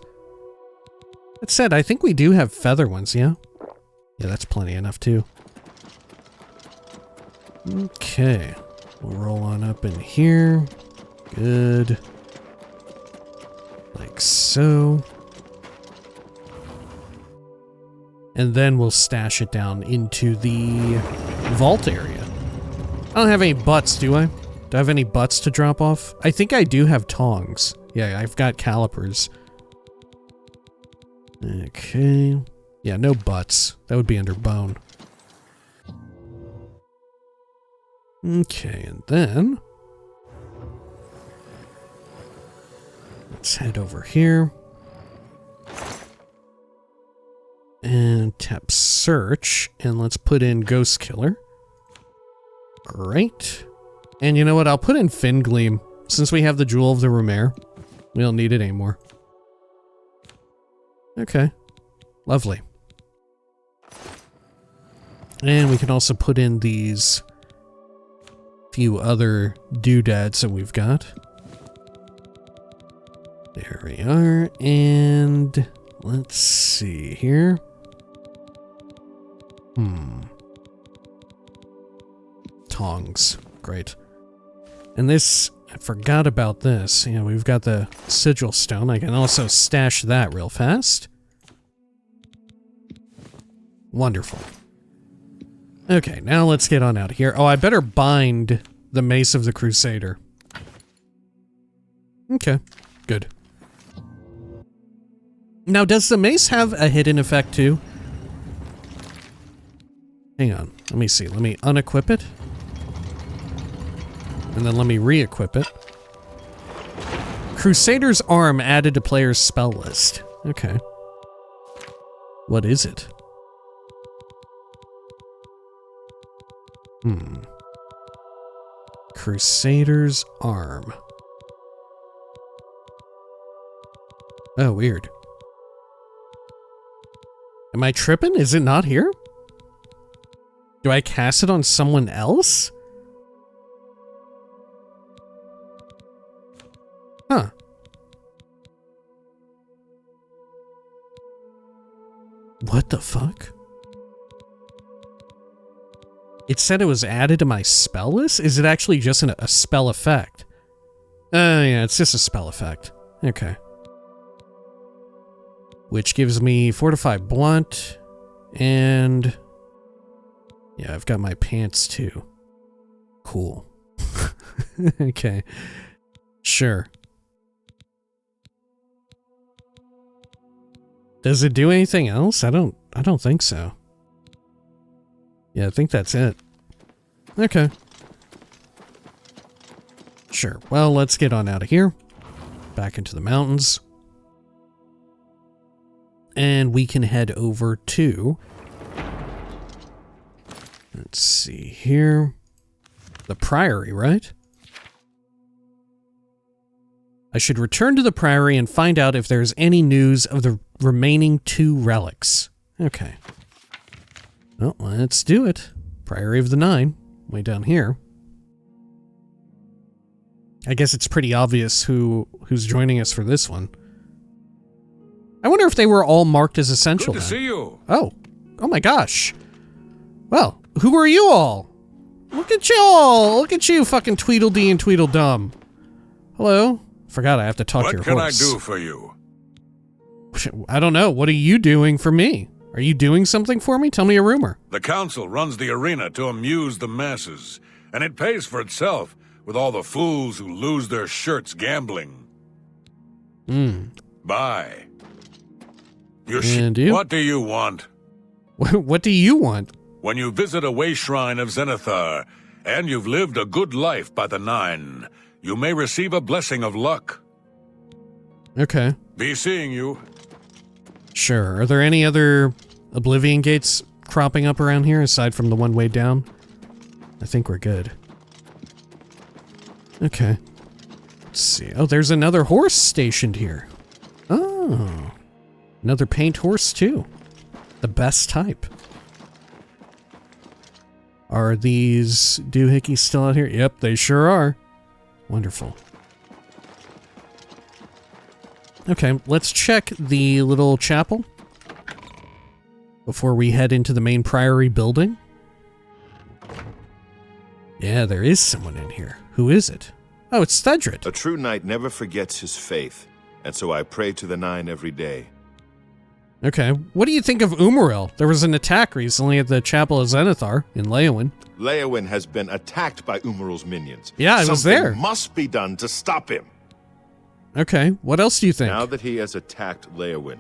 That said, I think we do have feather ones, yeah? Yeah, that's plenty enough too. Okay. We'll roll on up in here. Good. Like so. And then we'll stash it down into the vault area. I don't have any butts, do I? Do I have any butts to drop off? I think I do have tongs. Yeah, I've got calipers. Okay. Yeah, no butts. That would be under bone. Okay, and then let's head over here and tap search, and let's put in Ghost Killer. Great. And you know what? I'll put in Fin Gleam since we have the Jewel of the Rumere. We don't need it anymore. Okay. Lovely. And we can also put in these few other doodads that we've got. There we are. And let's see here. Tongs. Great. And this, I forgot about this. You know, we've got the Sigil Stone. I can also stash that real fast. Wonderful. Okay, now let's get on out of here. Oh, I better bind the Mace of the Crusader. Okay, good. Now, does the mace have a hidden effect too? Hang on, let me see. Let me unequip it. And then let me re-equip it. Crusader's Arm added to player's spell list. Okay. What is it? Crusader's Arm. Oh, weird. Am I tripping? Is it not here? Do I cast it on someone else? Huh. What the fuck? It said it was added to my spell list? Is it actually just a spell effect? Yeah, it's just a spell effect. Okay. Which gives me Fortified Blunt, and... yeah, I've got my pants too. Cool. Okay. Sure. Does it do anything else? I don't think so. Yeah, I think that's it. Okay. Sure. Well, let's get on out of here. Back into the mountains. And we can head over to... let's see here. The Priory, right? I should return to the Priory and find out if there's any news of the remaining 2 relics. Okay. Well, let's do it. Priory of the Nine, way down here. I guess it's pretty obvious who's joining us for this one. I wonder if they were all marked as essential. Good to see you. Oh my gosh. Well, who are you all? Look at you all. Look at you, fucking Tweedledee and Tweedledum. Hello? Forgot I have to talk to your horse. What can I do for you? I don't know. What are you doing for me? Are you doing something for me? Tell me a rumor. The council runs the arena to amuse the masses, and it pays for itself with all the fools who lose their shirts gambling. Bye. And you? What do you want? What do you want? When you visit a way shrine of Zenithar, and you've lived a good life by the Nine, you may receive a blessing of luck. Okay. Be seeing you. Sure. Are there any other Oblivion gates cropping up around here aside from the one way down? I think we're good. Okay. Let's see. Oh, there's another horse stationed here. Oh. Another paint horse, too. The best type. Are these doohickeys still out here? Yep, they sure are. Wonderful. Okay, let's check the little chapel before we head into the main priory building. Yeah, there is someone in here. Who is it? Oh, it's Thedred. A true knight never forgets his faith, and so I pray to the Nine every day. Okay, what do you think of Umaril? There was an attack recently at the Chapel of Zenithar in Leyawiin. Leyawiin has been attacked by Umaril's minions. Yeah, I was there. Something must be done to stop him. Okay, what else do you think? Now that he has attacked Leyawiin,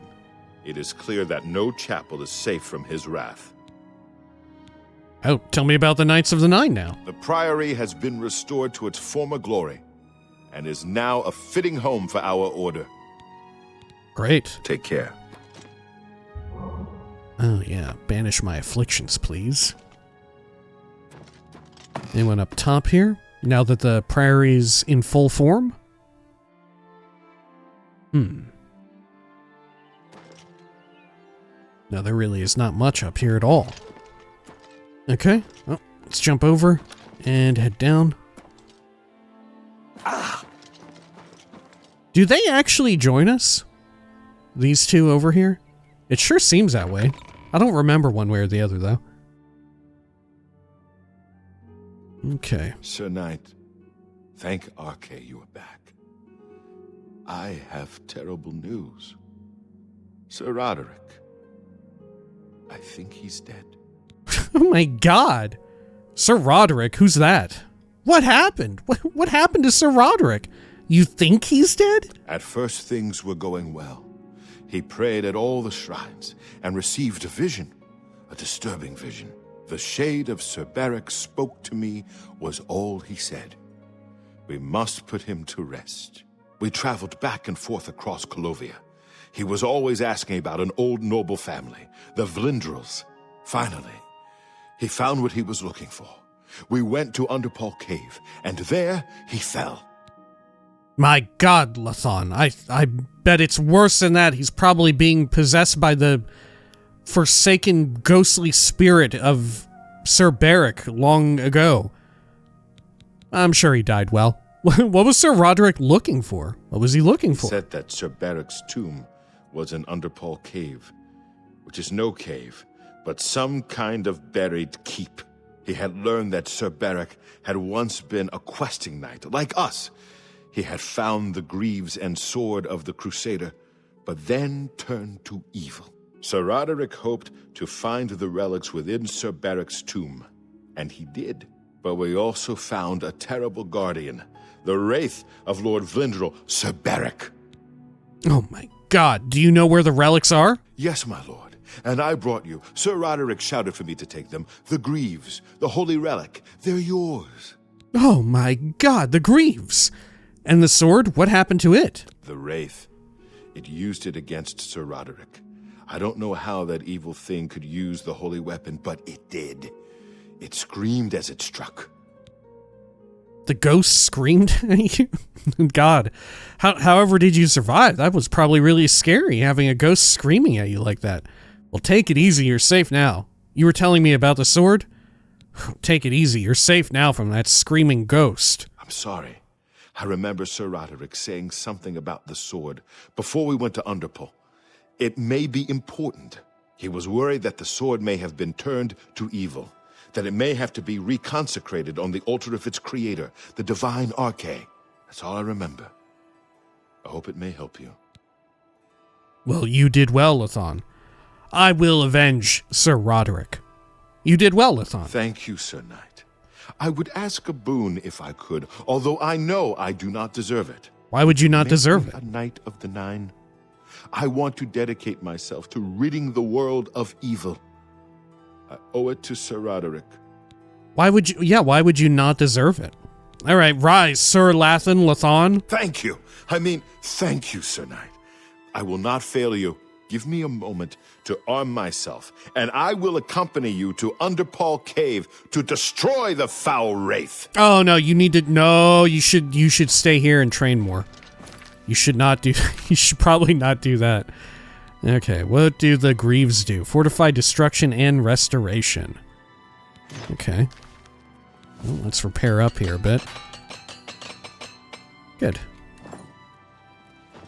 it is clear that no chapel is safe from his wrath. Oh, tell me about the Knights of the Nine now. The Priory has been restored to its former glory, and is now a fitting home for our order. Great. Take care. Oh yeah, banish my afflictions, please. Anyone up top here? Now that the Priory's in full form? No, there really is not much up here at all. Okay, well, let's jump over and head down. Do they actually join us? These two over here? It sure seems that way. I don't remember one way or the other, though. Okay. Sir Knight, thank Arche you are back. I have terrible news. Sir Roderick, I think he's dead. Oh my god! Sir Roderick, who's that? What happened? What happened to Sir Roderick? You think he's dead? At first things were going well. He prayed at all the shrines and received a vision, a disturbing vision. The shade of Sir Beric spoke to me was all he said. We must put him to rest. We traveled back and forth across Colovia. He was always asking about an old noble family, the Vlindrels. Finally, he found what he was looking for. We went to Underpaw Cave, and there he fell. My god, Lethon, I bet it's worse than that. He's probably being possessed by the forsaken ghostly spirit of Sir Beric long ago. I'm sure he died well. What was Sir Roderick looking for? What was he looking for? He said that Sir Beric's tomb was in Underpaw Cave, which is no cave, but some kind of buried keep. He had learned that Sir Beric had once been a questing knight, like us. He had found the greaves and sword of the Crusader, but then turned to evil. Sir Roderick hoped to find the relics within Sir Barrick's tomb, and he did. But we also found a terrible guardian, the wraith of Lord Vlindrel, Sir Barrick. Oh my god, do you know where the relics are? Yes, my lord, and I brought you. Sir Roderick shouted for me to take them. The greaves, the holy relic, they're yours. Oh my god, the greaves! And the sword, what happened to it? The wraith. It used it against Sir Roderick. I don't know how that evil thing could use the holy weapon, but it did. It screamed as it struck. The ghost screamed at you? God. However did you survive? That was probably really scary, having a ghost screaming at you like that. Well, take it easy, you're safe now. You were telling me about the sword? Take it easy, you're safe now from that screaming ghost. I'm sorry. I remember Sir Roderick saying something about the sword before we went to Underpull. It may be important. He was worried that the sword may have been turned to evil, that it may have to be reconsecrated on the altar of its creator, the divine Arche. That's all I remember. I hope it may help you. Well, you did well, Lethon. I will avenge Sir Roderick. You did well, Lethon. Thank you, Sir Knight. I would ask a boon if I could, although I know I do not deserve it. Why would you not deserve it? A Knight of the Nine. I want to dedicate myself to ridding the world of evil. I owe it to Sir Roderick. Why would you not deserve it? All right, rise, Sir Lethon. Thank you. Thank you, Sir Knight. I will not fail you. Give me a moment to arm myself, and I will accompany you to Underpaw Cave to destroy the foul wraith. Oh no, you should stay here and train more. You should probably not do that. Okay, what do the greaves do? Fortify destruction and restoration. Okay. Well, let's repair up here a bit. Good.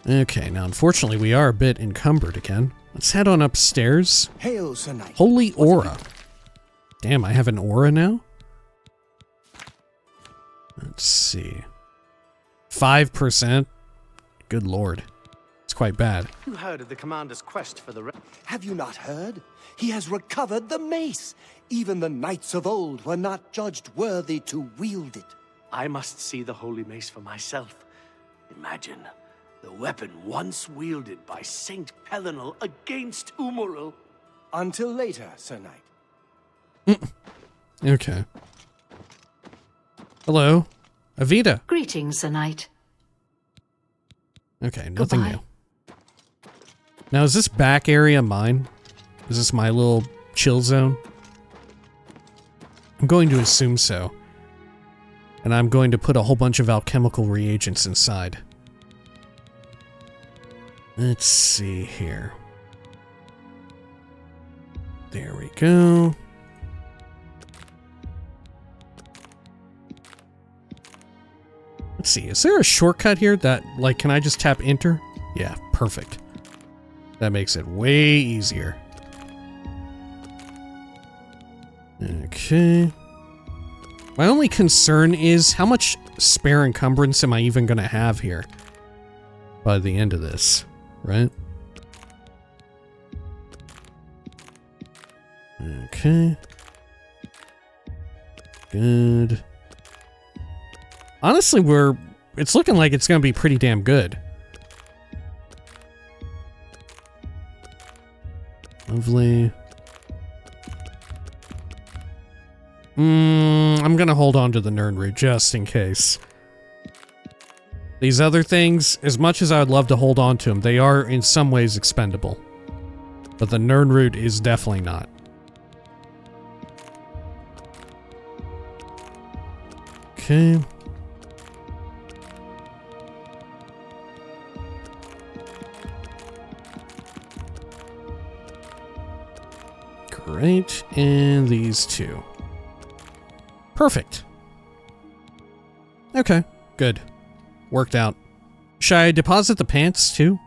Okay, now unfortunately we are a bit encumbered again. Let's head on upstairs. Hail, Sir Knight. Holy aura. Damn, I have an aura now? Let's see. 5%? Good lord. It's quite bad. You heard of the commander's quest for the... Have you not heard? He has recovered the mace. Even the knights of old were not judged worthy to wield it. I must see the holy mace for myself. Imagine the weapon once wielded by Saint Pelinal against Umaril. Until later, Sir Knight. Okay. Hello. Avita. Greetings, Sir Knight. Okay, nothing new. Now, is this back area mine? Is this my little chill zone? I'm going to assume so. And I'm going to put a whole bunch of alchemical reagents inside. Let's see here. There we go. Let's see, is there a shortcut here that, like, can I just tap enter? Yeah, perfect. That makes it way easier. Okay. My only concern is how much spare encumbrance am I even going to have here by the end of this, right? Okay. Good. Honestly, it's looking like it's going to be pretty damn good. Lovely. I'm going to hold on to the Nern root just in case. These other things, as much as I would love to hold on to them, they are in some ways expendable. But the Nern root is definitely not. Okay. Great, and these two. Perfect. Okay, good. Worked out. Should I deposit the pants too?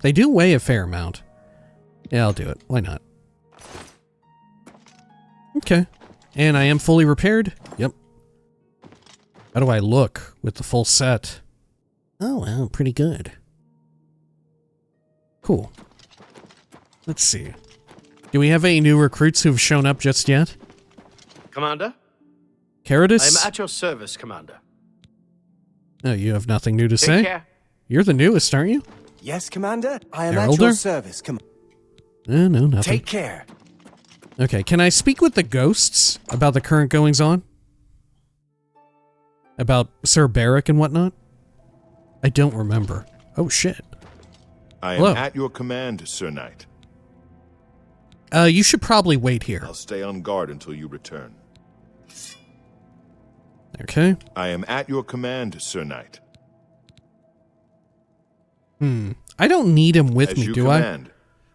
They do weigh a fair amount. Yeah, I'll do it. Why not? Okay. And I am fully repaired? Yep. How do I look with the full set? Oh, well, pretty good. Cool. Let's see. Do we have any new recruits who've shown up just yet? Commander? Cyrodiil? I am at your service, Commander. Oh, you have nothing new to say? Take care. You're the newest, aren't you? Yes, Commander. I am Heralder? at your service, Commander. No, nothing. Take care. Okay, can I speak with the ghosts about the current goings-on? About Sir Beric and whatnot? I don't remember. Oh, shit. I am Hello. at your command, Sir Knight. You should probably wait here. I'll stay on guard until you return. Okay. I am at your command, Sir Knight. I don't need him with As me, you do command.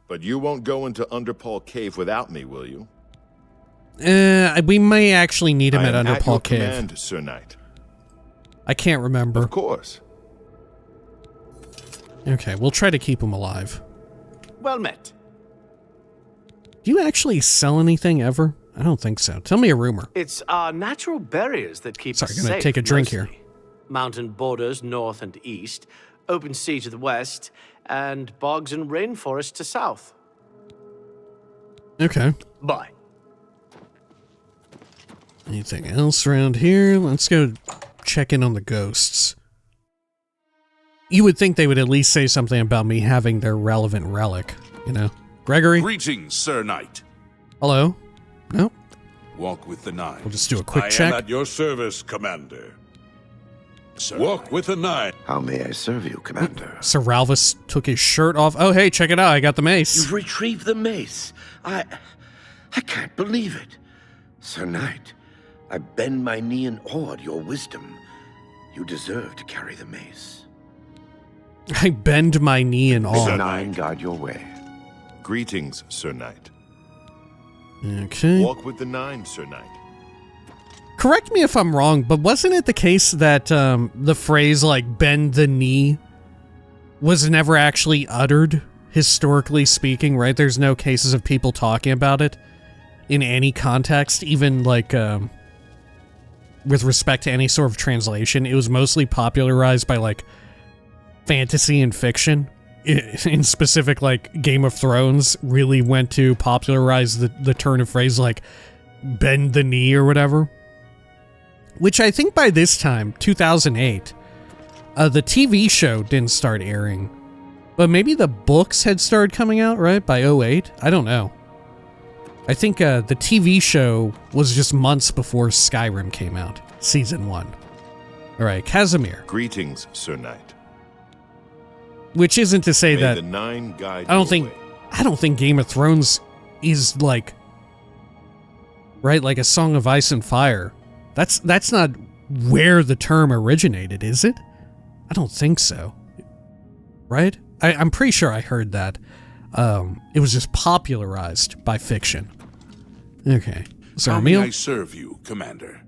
But you won't go into Underpaw Cave without me, will you? I? We may actually need him I at am Underpaw your Cave. command, Sir Knight. I can't remember. Of course. Okay, we'll try to keep him alive. Well met. Do you actually sell anything ever? I don't think so. Tell me a rumor. It's our natural barriers that keep Sorry, us gonna safe. take a drink mostly. here. Mountain borders north and east, open sea to the west, and bogs and rainforest to south. Okay. Bye. Anything else around here? Let's go check in on the ghosts. You would think they would at least say something about me having their relevant relic, you know? Gregory? Greetings, Sir Knight. Hello? No? Walk with the nine. We'll just do a quick I check. am at your service, Commander. Walk with the nine. How may I serve you, Commander? Sir Ralvis took his shirt off. Oh, hey, check it out. I got the mace. You've retrieved the mace. I can't believe it. Sir Knight, I bend my knee in awe at your wisdom. You deserve to carry the mace. I bend my knee in awe. Sir Nine, guide your way. Greetings, Sir Knight. Okay. Walk with the nine, Sir Knight. Correct me if I'm wrong, but wasn't it the case that the phrase, like, bend the knee was never actually uttered, historically speaking, right? There's no cases of people talking about it in any context, even, like, with respect to any sort of translation. It was mostly popularized by, like, fantasy and fiction. In specific, like, Game of Thrones really went to popularize the turn of phrase, like, bend the knee or whatever. Which I think by this time, 2008, the TV show didn't start airing. But maybe the books had started coming out, right? By 2008? I don't know. I think the TV show was just months before Skyrim came out. Season 1. Alright, Casimir. Greetings, Sir Knight. Which isn't to say May that... the nine guide I don't your way. think Game of Thrones is like... Right? Like a Song of Ice and Fire. That's not where the term originated, is it? I don't think so. Right? I'm pretty sure I heard that. It was just popularized by fiction. Okay. So, How may Emil, I serve you, Commander?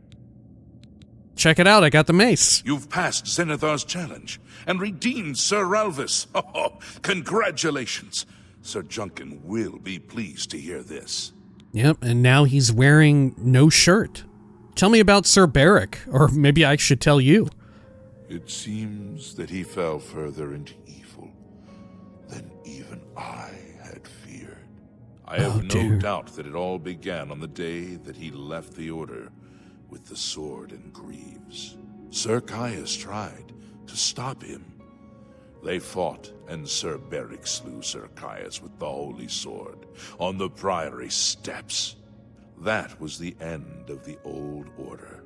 check it out. I got the mace. You've passed Zenithar's challenge and redeemed Sir Ralvis. Oh, congratulations. Sir Junkin will be pleased to hear this. Yep, and now he's wearing no shirt. Tell me about Sir Beric, or maybe I should tell you. It seems that he fell further into evil than even I had feared. I have no doubt that it all began on the day that he left the Order with the sword and greaves. Sir Caius tried to stop him. They fought, and Sir Beric slew Sir Caius with the holy sword on the priory steps. That was the end of the old order.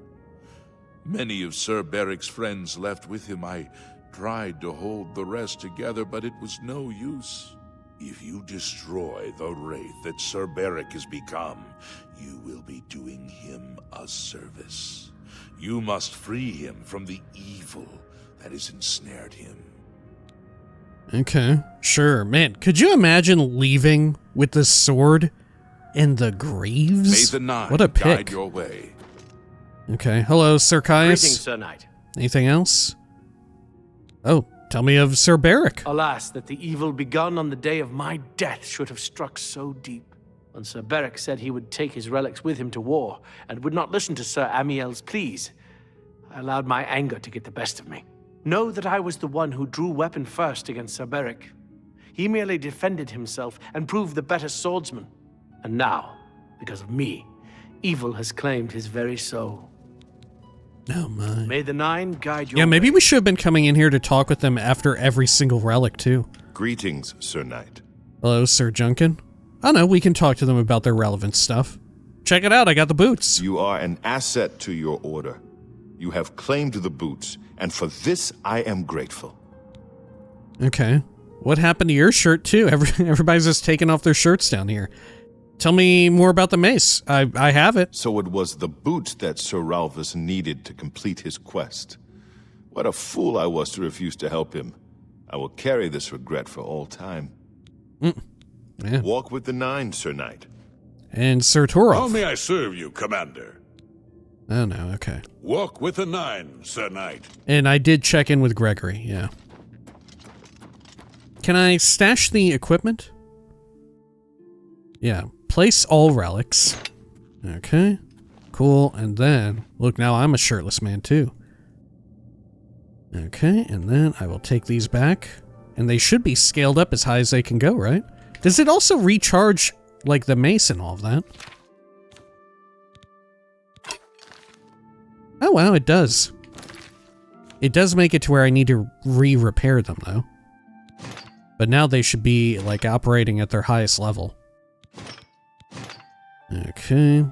Many of Sir Beric's friends left with him. I tried to hold the rest together, but it was no use. If you destroy the wraith that Sir Beric has become, you will be doing him a service. You must free him from the evil that has ensnared him. Okay, sure. Man, could you imagine leaving with the sword and the greaves? May the nine what a pick. guide your way. Okay, hello, Sir Caius. Greetings, Sir Knight. Anything else? Oh, tell me of Sir Beric. Alas, that the evil begun on the day of my death should have struck so deep. When Sir Beric said he would take his relics with him to war, and would not listen to Sir Amiel's pleas, I allowed my anger to get the best of me. Know that I was the one who drew weapon first against Cyberic. He merely defended himself and proved the better swordsman. And now, because of me, evil has claimed his very soul. Oh my. May the Nine guide your Yeah, maybe way. we should have been coming in here to talk with them after every single relic, too. Greetings, Sir Knight. Hello, Sir Junkin. Oh no, we can talk to them about their relevant stuff. Check it out, I got the boots. You are an asset to your order. You have claimed the boots, and for this I am grateful. Okay. What happened to your shirt, too? Everybody's just taking off their shirts down here. Tell me more about the mace. I have it. So it was the boots that Sir Ralphus needed to complete his quest. What a fool I was to refuse to help him. I will carry this regret for all time. Yeah. Walk with the Nine, Sir Knight. And Sir Torolf. How may I serve you, Commander? Oh no, okay. Walk with the Nine, Sir Knight. And I did check in with Gregory, yeah. Can I stash the equipment? Yeah. Place all relics. Okay. Cool. And then, look, now I'm a shirtless man too. Okay, and then I will take these back. And they should be scaled up as high as they can go, right? Does it also recharge, like, the mace and all of that? Oh, wow, it does. It does make it to where I need to re-repair them, though. But now they should be, like, operating at their highest level. Okay.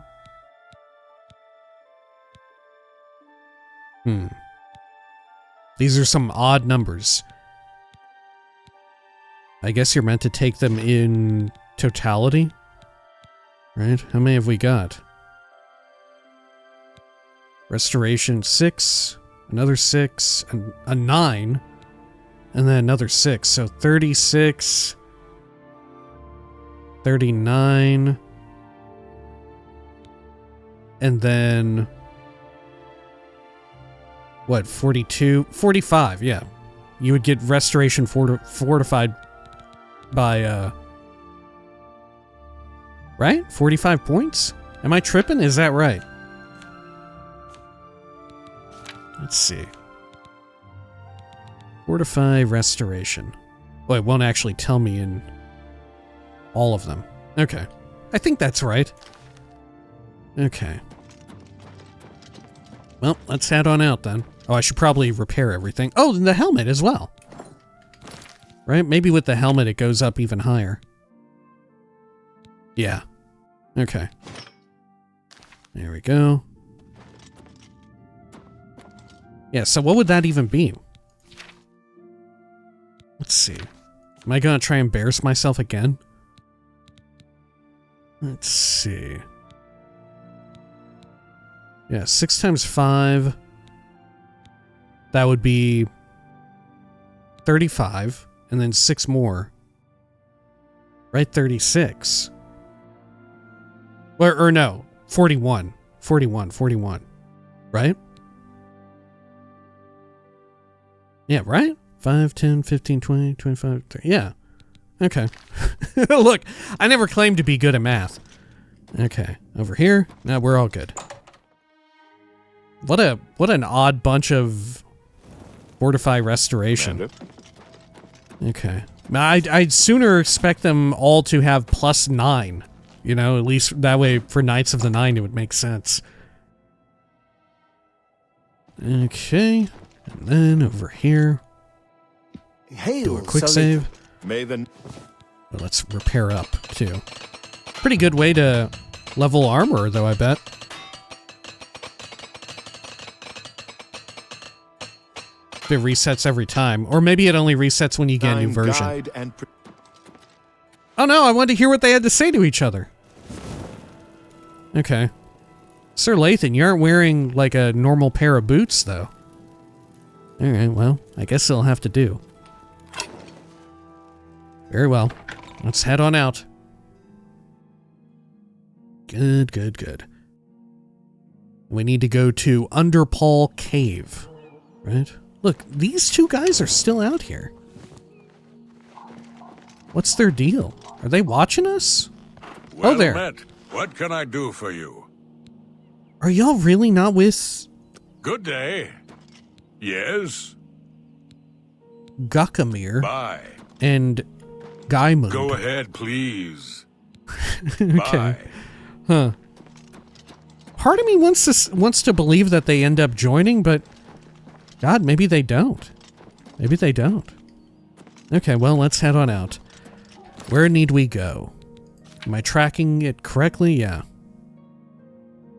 These are some odd numbers. I guess you're meant to take them in totality? Right? How many have we got? Restoration 6, another 6, and a 9, and then another 6. So 36, 39, and then what, 42? 45, yeah. You would get restoration fortified by, right? 45 points? Am I tripping? Is that right? Let's see. Fortify restoration. Well, it won't actually tell me in all of them. Okay. I think that's right. Okay. Well, let's head on out then. Oh, I should probably repair everything. Oh, and the helmet as well. Right? Maybe with the helmet it goes up even higher. Yeah. Okay. There we go. Yeah, so what would that even be? Let's see. Am I gonna try and embarrass myself again? Let's see. Yeah, 6 times 5. That would be 35, and then 6 more. Right, 36. Or no, 41. 41. Right? Yeah, right? 5, 10, 15, 20, 25, 30. Yeah. Okay. Look, I never claimed to be good at math. Okay. Over here? No, we're all good. What an odd bunch of fortify restoration. Commander. Okay. I'd sooner expect them all to have +9. You know, at least that way for Knights of the Nine it would make sense. Okay. And then over here. Hail, Do a quick Sully. save. May the... Well, let's repair up, too. Pretty good way to level armor, though, I bet. It resets every time. Or maybe it only resets when you get a new Nine version. guide and Oh no, I wanted to hear what they had to say to each other. Okay. Sir Lethon, you aren't wearing, like, a normal pair of boots, though. Alright, well, I guess it'll have to do. Very well. Let's head on out. Good. We need to go to Underpaw Cave. Right? Look, these two guys are still out here. What's their deal? Are they watching us? Well Oh, there. met. What can I do for you? Are y'all really not with... Good day. Yes? Guckamir Bye. and Gaimund. Go ahead, please. Okay. Bye. Huh. Part of me wants to believe that they end up joining, but God, maybe they don't. Maybe they don't. Okay, well, let's head on out. Where need we go? Am I tracking it correctly? Yeah.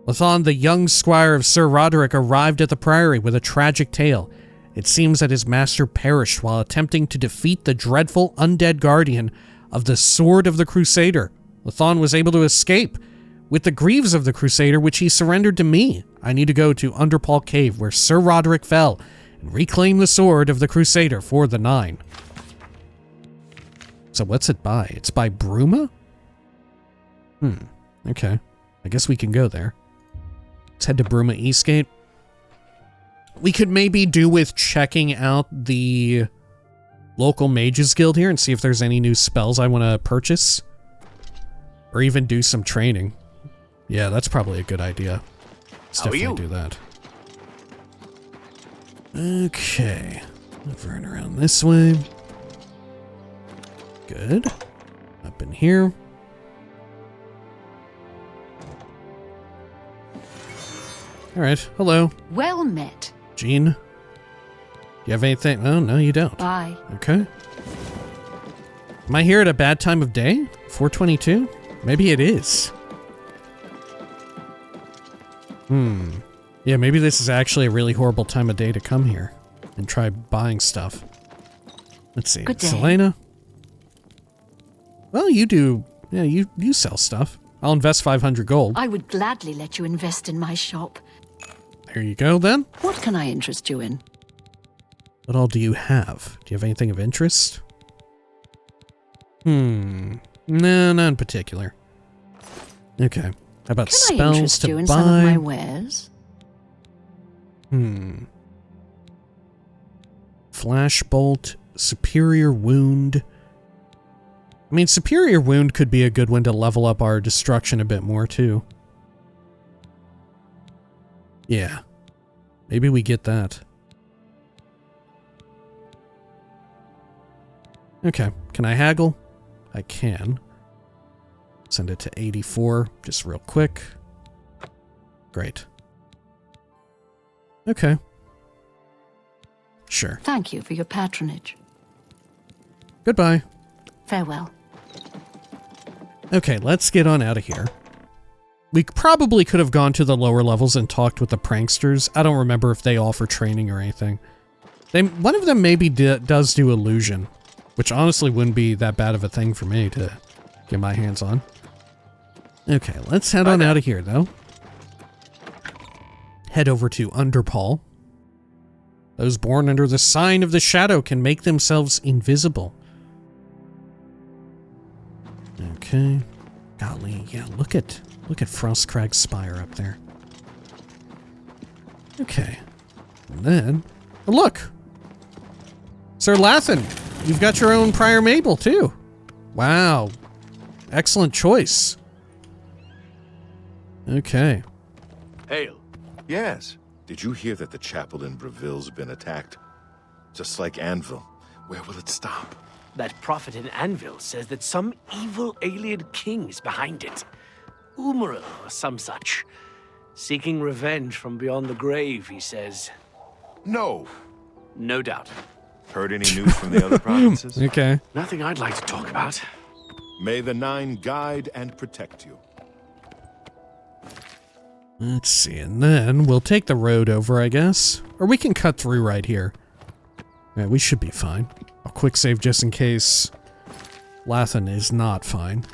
Lethon, the young squire of Sir Roderick, arrived at the priory with a tragic tale. It seems that his master perished while attempting to defeat the dreadful undead guardian of the Sword of the Crusader. Lethon was able to escape with the greaves of the Crusader, which he surrendered to me. I need to go to Underpaw Cave, where Sir Roderick fell, and reclaim the Sword of the Crusader for the 9. So what's it by? It's by Bruma? Okay. I guess we can go there. Let's head to Bruma Eastgate. We could maybe do with checking out the local mages guild here and see if there's any new spells I want to purchase. Or even do some training. Yeah, that's probably a good idea. Let's definitely do that. Okay. Moving around this way. Good. Up in here. Alright, hello. Well met. Jean? You have anything? Oh, no, you don't. Bye. Okay. Am I here at a bad time of day? 4:22? Maybe it is. Yeah, maybe this is actually a really horrible time of day to come here and try buying stuff. Let's see. Good day. Selena? Well, you do. Yeah, you sell stuff. I'll invest 500 gold. I would gladly let you invest in my shop. Here you go, then. What can I interest you in? What all do you have? Do you have anything of interest? No, not in particular. Okay. How about Can I spells interest to you in buy? some of my wares? Flashbolt, Superior Wound. I mean, Superior Wound could be a good one to level up our destruction a bit more, too. Yeah. Maybe we get that. Okay. Can I haggle? I can. Send it to 84, just real quick. Great. Okay. Sure. Thank you for your patronage. Goodbye. Farewell. Okay, let's get on out of here. We probably could have gone to the lower levels and talked with the pranksters. I don't remember if they offer training or anything. One of them maybe does do illusion, which honestly wouldn't be that bad of a thing for me to get my hands on. Okay, let's head on out of here, though. Head over to Underpaw. Those born under the sign of the shadow can make themselves invisible. Okay. Golly, yeah, look at Frostcrag's spire up there. Okay. And then, oh, look! Sir Lethon, you've got your own Prior Mabel, too. Wow. Excellent choice. Okay. Hail. Yes. Did you hear that the chapel in Breville's been attacked? Just like Anvil. Where will it stop? That prophet in Anvil says that some evil alien king is behind it. Umaril or some such. Seeking revenge from beyond the grave, he says. No. No doubt. Heard any news from the other provinces? Okay. Nothing I'd like to talk about. May the 9 guide and protect you. Let's see, and then we'll take the road over, I guess. Or we can cut through right here. Yeah, we should be fine. I'll quick save just in case Lethon is not fine.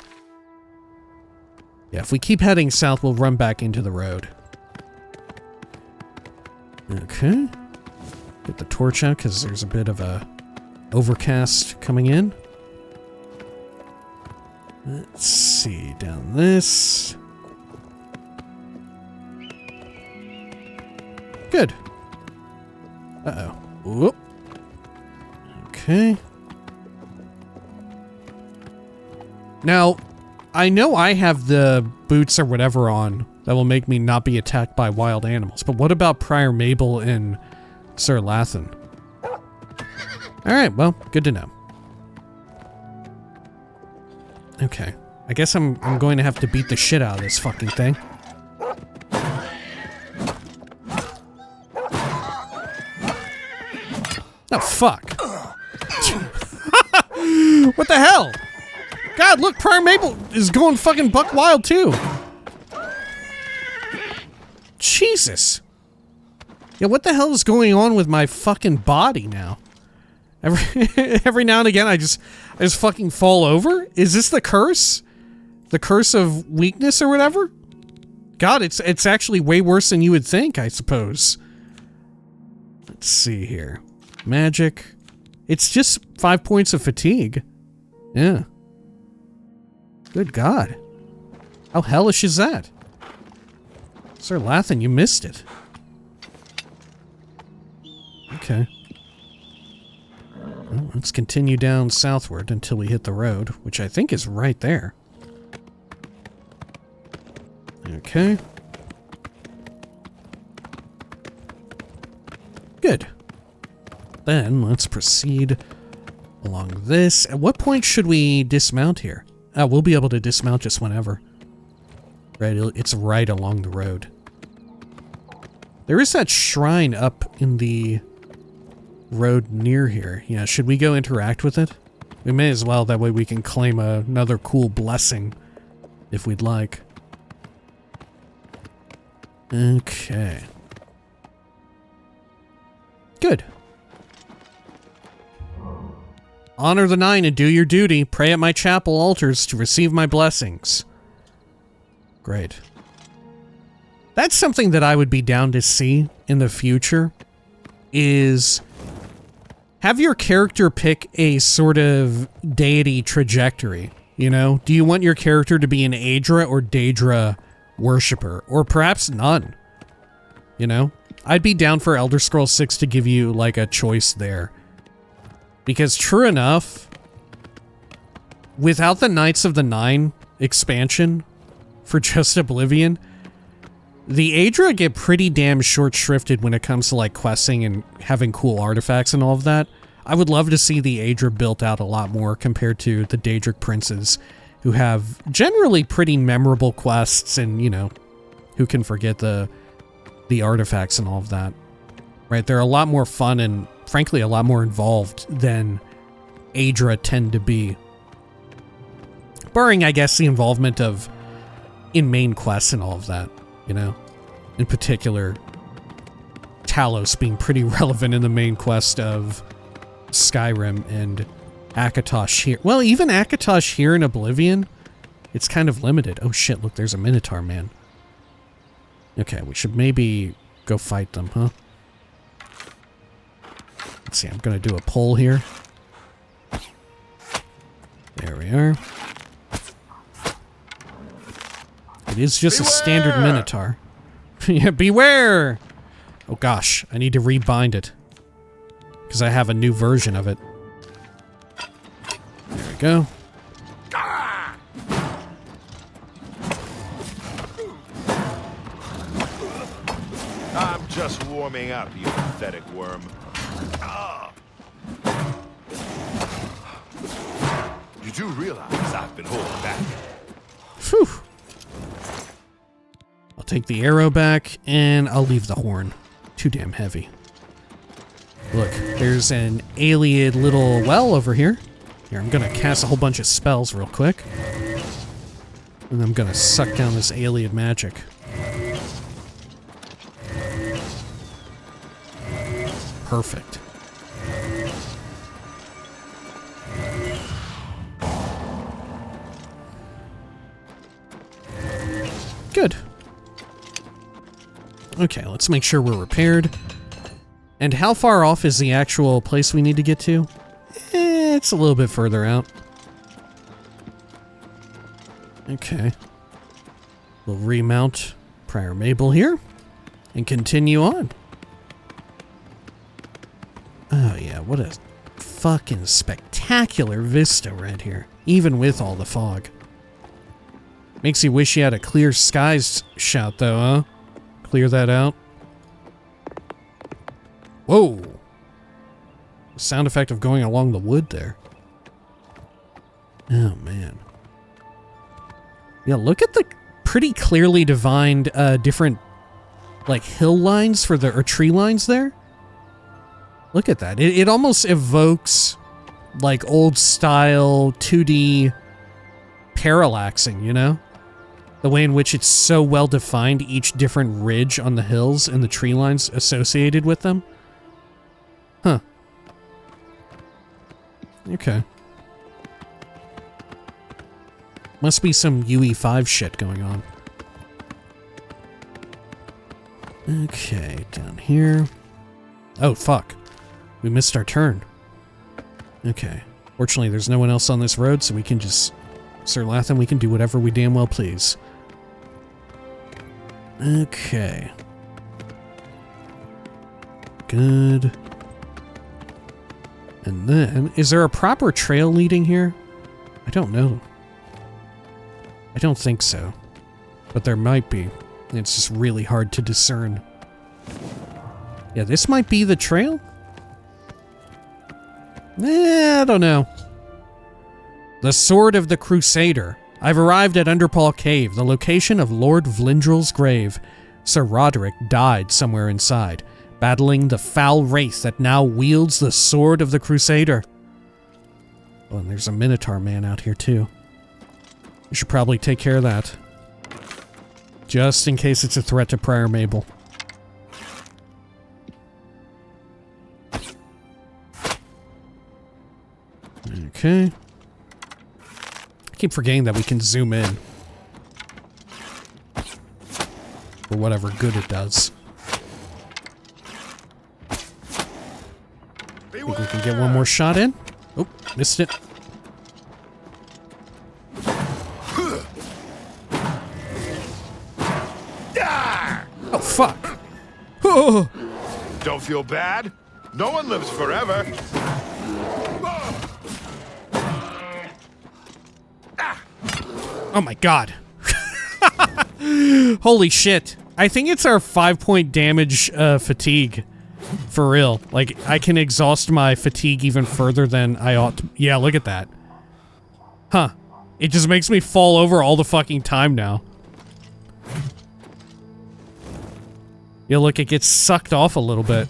Yeah, if we keep heading south, we'll run back into the road. Okay. Get the torch out, because there's a bit of a overcast coming in. Let's see, down this. Good. Uh-oh. Whoop. Okay. Now, I know I have the boots or whatever on that will make me not be attacked by wild animals, but what about Prior Mabel and Sir Lethon? Alright, well, good to know. Okay. I guess I'm going to have to beat the shit out of this fucking thing. Oh, fuck. What the hell? God, look, Prime Maple is going fucking buck wild, too. Jesus. Yeah, what the hell is going on with my fucking body now? Every now and again, I just fucking fall over? Is this the curse? The curse of weakness or whatever? God, it's actually way worse than you would think, I suppose. Let's see here. Magic. It's just 5 points of fatigue. Yeah. Good God. How hellish is that? Sir Lethon, you missed it. Okay. Well, let's continue down southward until we hit the road, which I think is right there. Okay. Good. Then let's proceed along this. At what point should we dismount here? We'll be able to dismount just whenever. Right, it's right along the road. There is that shrine up in the road near here. Yeah, should we go interact with it? We may as well, that way we can claim another cool blessing if we'd like. Okay. Good. Honor the 9 and do your duty. Pray at my chapel altars to receive my blessings. Great. That's something that I would be down to see in the future, is have your character pick a sort of deity trajectory, you know? Do you want your character to be an Aedra or Daedra worshiper, or perhaps none? You know? I'd be down for Elder Scrolls 6 to give you, like, a choice there. Because true enough, without the Knights of the Nine expansion for just Oblivion, the Aedra get pretty damn short-shrifted when it comes to, like, questing and having cool artifacts and all of that. I would love to see the Aedra built out a lot more compared to the Daedric princes, who have generally pretty memorable quests and, you know, who can forget the artifacts and all of that. Right? They're a lot more fun and, frankly, a lot more involved than Aedra tend to be. Barring, I guess, the involvement of in main quests and all of that, you know? In particular, Talos being pretty relevant in the main quest of Skyrim and Akatosh here. Well, even Akatosh here in Oblivion, it's kind of limited. Oh shit, look, there's a Minotaur man. Okay, we should maybe go fight them, huh? Let's see, I'm gonna do a poll here. There we are. It is just a standard Minotaur. Yeah, beware! Oh gosh, I need to rebind it. Because I have a new version of it. There we go. I'm just warming up, you pathetic worm. You do realize I've been holding back. Phew. I'll take the arrow back, and I'll leave the horn. Too damn heavy. Look, there's an alien little well over here. Here, I'm gonna cast a whole bunch of spells real quick. And I'm gonna suck down this alien magic. Perfect. Good. Okay, let's make sure we're repaired. And how far off is the actual place we need to get to? It's a little bit further out. Okay. We'll remount Prior Mabel here and continue on. Oh yeah, what a fucking spectacular vista right here, even with all the fog. Makes you wish you had a clear skies shot though, huh? Clear that out. Whoa! sound effect of going along the wood there. Oh, man. Yeah, look at the pretty clearly defined different, like, hill lines for the, or tree lines there. Look at that. It almost evokes, like, old-style 2D parallaxing, you know? The way in which it's so well-defined, each different ridge on the hills and the tree lines associated with them. Huh. Okay. Must be some UE5 shit going on. Okay, down here. Oh, fuck. We missed our turn. Okay. Fortunately, there's no one else on this road, so we can just... Sir Lethon, we can do whatever we damn well please. Okay. Good. And then, is there a proper trail leading here? I don't know. I don't think so. But there might be. It's just really hard to discern. Yeah, this might be the trail? I don't know. The Sword of the Crusader. I've arrived at Underpaw Cave, the location of Lord Vlindrel's grave. Sir Roderick died somewhere inside, battling the foul wraith that now wields the Sword of the Crusader. Oh, and there's a Minotaur man out here too. We should probably take care of that. Just in case it's a threat to Prior Mabel. Okay. I keep forgetting that we can zoom in. For whatever good it does. Think we can get one more shot in? Oh, missed it. Oh, fuck. Oh. Don't feel bad. No one lives forever. Oh my god. Holy shit. I think it's our 5-point damage fatigue. For real. Like, I can exhaust my fatigue even further than I ought to. Yeah, look at that. Huh. It just makes me fall over all the fucking time now. Yeah, look, it gets sucked off a little bit.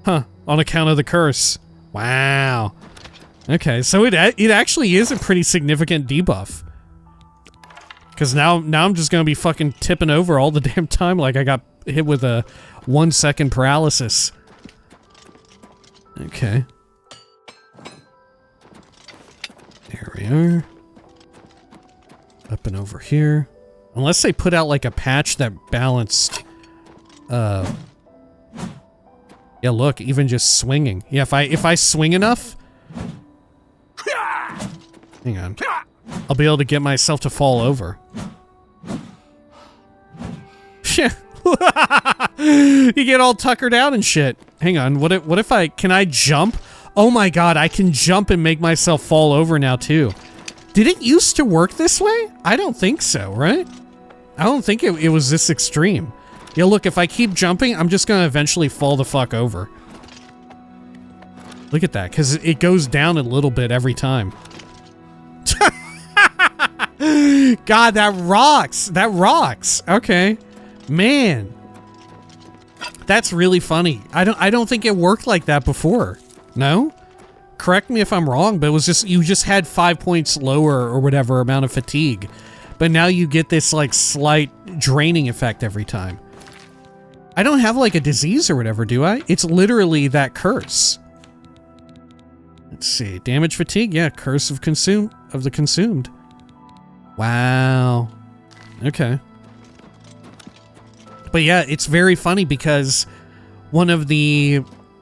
Huh. On account of the curse. Wow. Okay, so it actually is a pretty significant debuff. Because now I'm just gonna be fucking tipping over all the damn time like I got hit with a 1-second paralysis. Okay. There we are. Up and over here. Unless they put out like a patch that balanced... Yeah, look, even just swinging. Yeah, if I swing enough... Hang on. I'll be able to get myself to fall over. Shit. You get all tuckered out and shit. Hang on, what if can I jump? Oh my god, I can jump and make myself fall over now too. Did it used to work this way? I don't think so, right? I don't think it was this extreme. Yeah, look, if I keep jumping, I'm just gonna eventually fall the fuck over. Look at that, because it goes down a little bit every time. God, that rocks! That rocks! Okay. Man. That's really funny. I don't think it worked like that before. No? Correct me if I'm wrong, but it was just, you just had 5 points lower or whatever amount of fatigue. But now you get this, like, slight draining effect every time. I don't have, like, a disease or whatever, do I? It's literally that curse. Let's see. Damage fatigue? Yeah, curse of the consumed. Wow. Okay. But yeah, it's very funny because one of the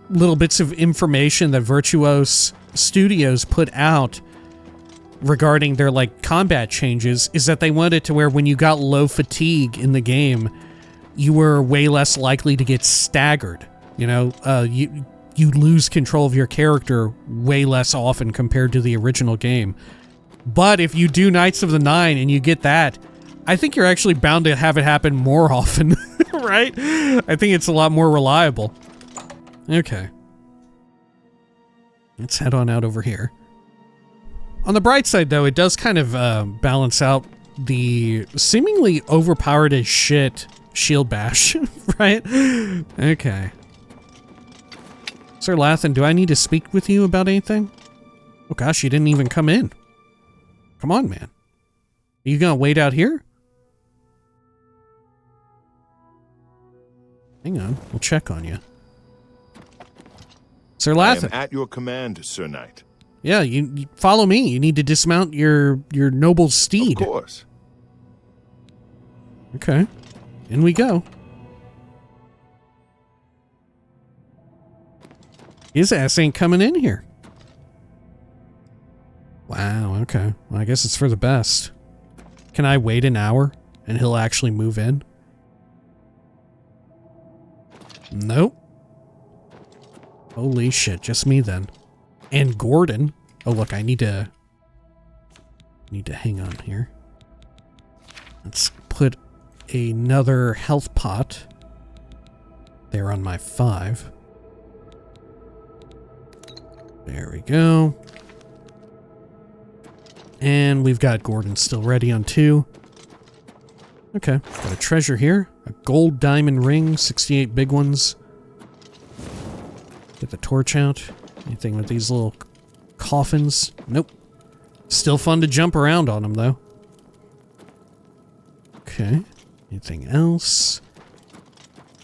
little bits of information that Virtuos Studios put out regarding their, like, combat changes is that they wanted it to where when you got low fatigue in the game, you were way less likely to get staggered. You know, you lose control of your character way less often compared to the original game. But if you do Knights of the Nine and you get that, I think you're actually bound to have it happen more often, right? I think it's a lot more reliable. Okay. Let's head on out over here. On the bright side, though, it does kind of balance out the seemingly overpowered as shit shield bash, right? Okay. Sir Lethon, do I need to speak with you about anything? Oh gosh, you didn't even come in. Come on, man. Are you gonna wait out here? Hang on, we'll check on you. Sir Lethon. I am at your command, Sir Knight. Yeah, you follow me. You need to dismount your noble steed. Of course. Okay. In we go. His ass ain't coming in here. Wow, okay. Well, I guess it's for the best. Can I wait an hour and he'll actually move in? Nope. Holy shit, just me then. And Gordon. Oh look, I need to hang on here. Let's put another health pot there on my 5. There we go. And we've got Gordon still ready on 2. Okay, got a treasure here. A gold diamond ring, 68 big ones. Get the torch out. Anything with these little coffins? Nope. Still fun to jump around on them, though. Okay. Anything else?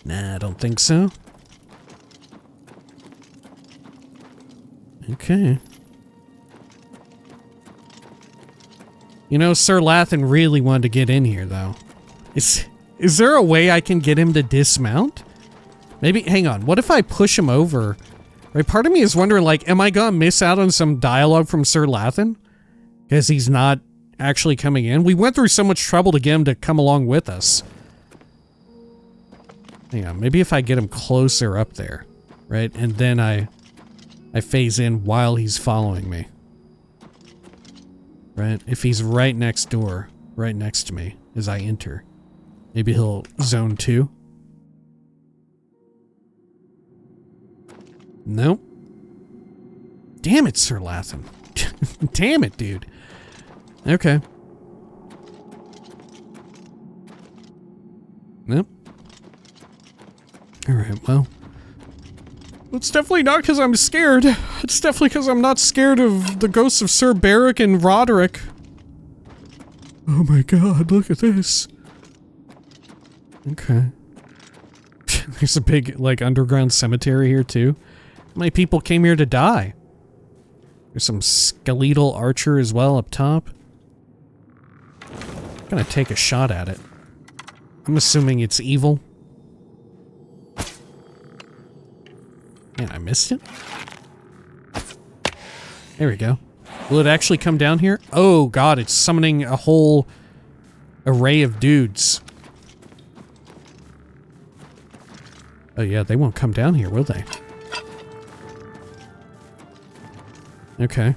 Nah, I don't think so. Okay. You know, Sir Lethon really wanted to get in here, though. Is there a way I can get him to dismount? Maybe, hang on, what if I push him over? Right, part of me is wondering, like, am I gonna miss out on some dialogue from Sir Lethon? Because he's not actually coming in. We went through so much trouble to get him to come along with us. Hang on, maybe if I get him closer up there, right? And then I phase in while he's following me. Right? If he's right next door, right next to me as I enter. Maybe he'll zone 2. Nope. Damn it, Sir Lethon. Damn it, dude. Okay. Nope. Alright, well. It's definitely not because I'm scared. It's definitely because I'm not scared of the ghosts of Sir Beric and Roderick. Oh my god, look at this. Okay. There's a big, like, underground cemetery here, too. How many people came here to die? There's some skeletal archer as well up top. I'm gonna take a shot at it. I'm assuming it's evil. Man, I missed it. There we go. Will it actually come down here? Oh god, it's summoning a whole array of dudes. Oh yeah, they won't come down here, will they? Okay.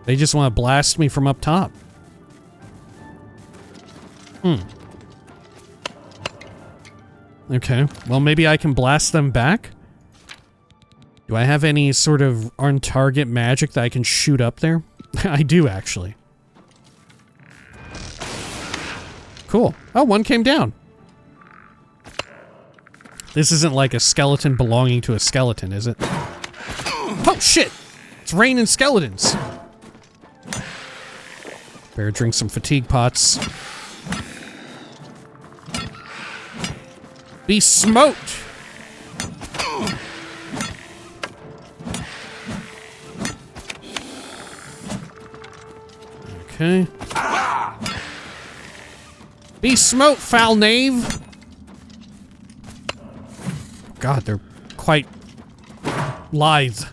They just want to blast me from up top. Okay, well maybe I can blast them back? Do I have any sort of on-target magic that I can shoot up there? I do, actually. Cool. Oh, one came down. This isn't like a skeleton belonging to a skeleton, is it? Oh, shit! It's raining skeletons! Better drink some fatigue pots. Be smoked! Okay. Be smoked, foul knave! God, they're quite lithe.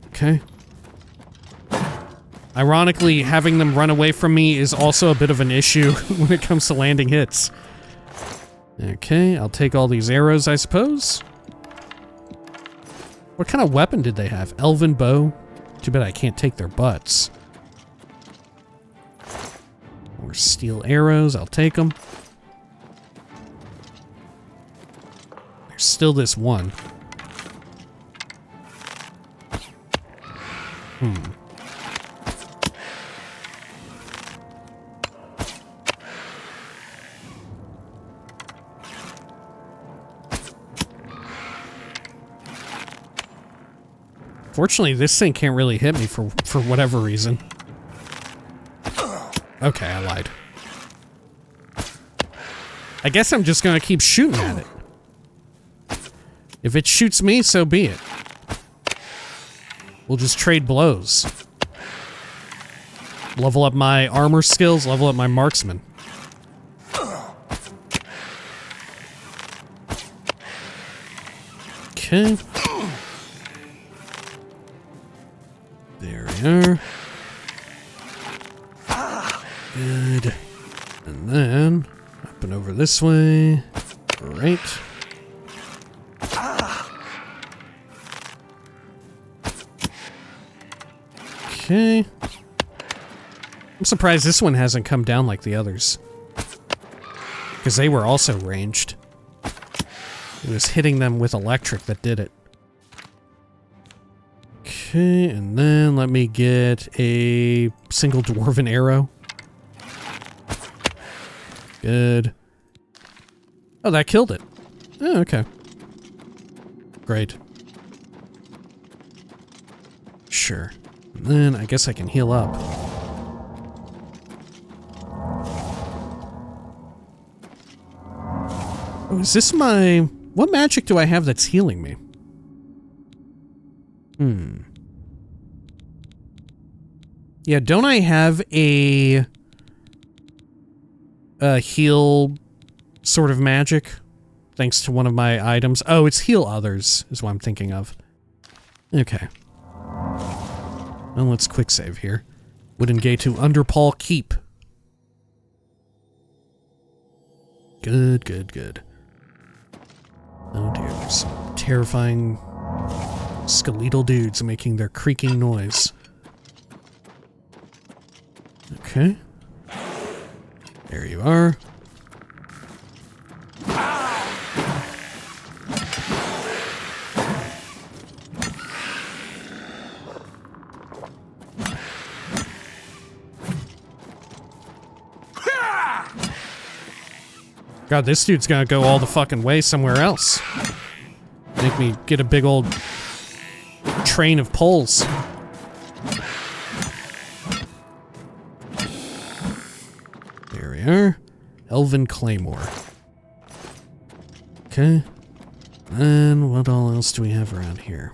Okay. Ironically, having them run away from me is also a bit of an issue when it comes to landing hits. Okay, I'll take all these arrows, I suppose. What kind of weapon did they have? Elven bow? Too bad I can't take their butts. More steel arrows, I'll take them. There's still this one. Fortunately, this thing can't really hit me for whatever reason. Okay, I lied. I guess I'm just gonna keep shooting at it. If it shoots me, so be it. We'll just trade blows. Level up my armor skills, level up my marksman. Okay. There we are. Good. And then, up and over this way. Great. Okay. I'm surprised this one hasn't come down like the others. Because they were also ranged. It was hitting them with electric that did it. Okay, and then let me get a single dwarven arrow. Good. Oh, that killed it. Oh, okay. Great. Sure. And then I guess I can heal up. Oh, is this my... What magic do I have that's healing me? Yeah, don't I have a heal sort of magic? Thanks to one of my items. Oh, it's heal others is what I'm thinking of. Okay. Well, let's quick save here. Wooden gate to Underpaw Keep. Good, good, good. Oh dear, there's some terrifying skeletal dudes making their creaking noise. Okay. There you are. God, this dude's gonna go all the fucking way somewhere else. Make me get a big old train of poles. There we are. Elven Claymore. Okay. And what all else do we have around here?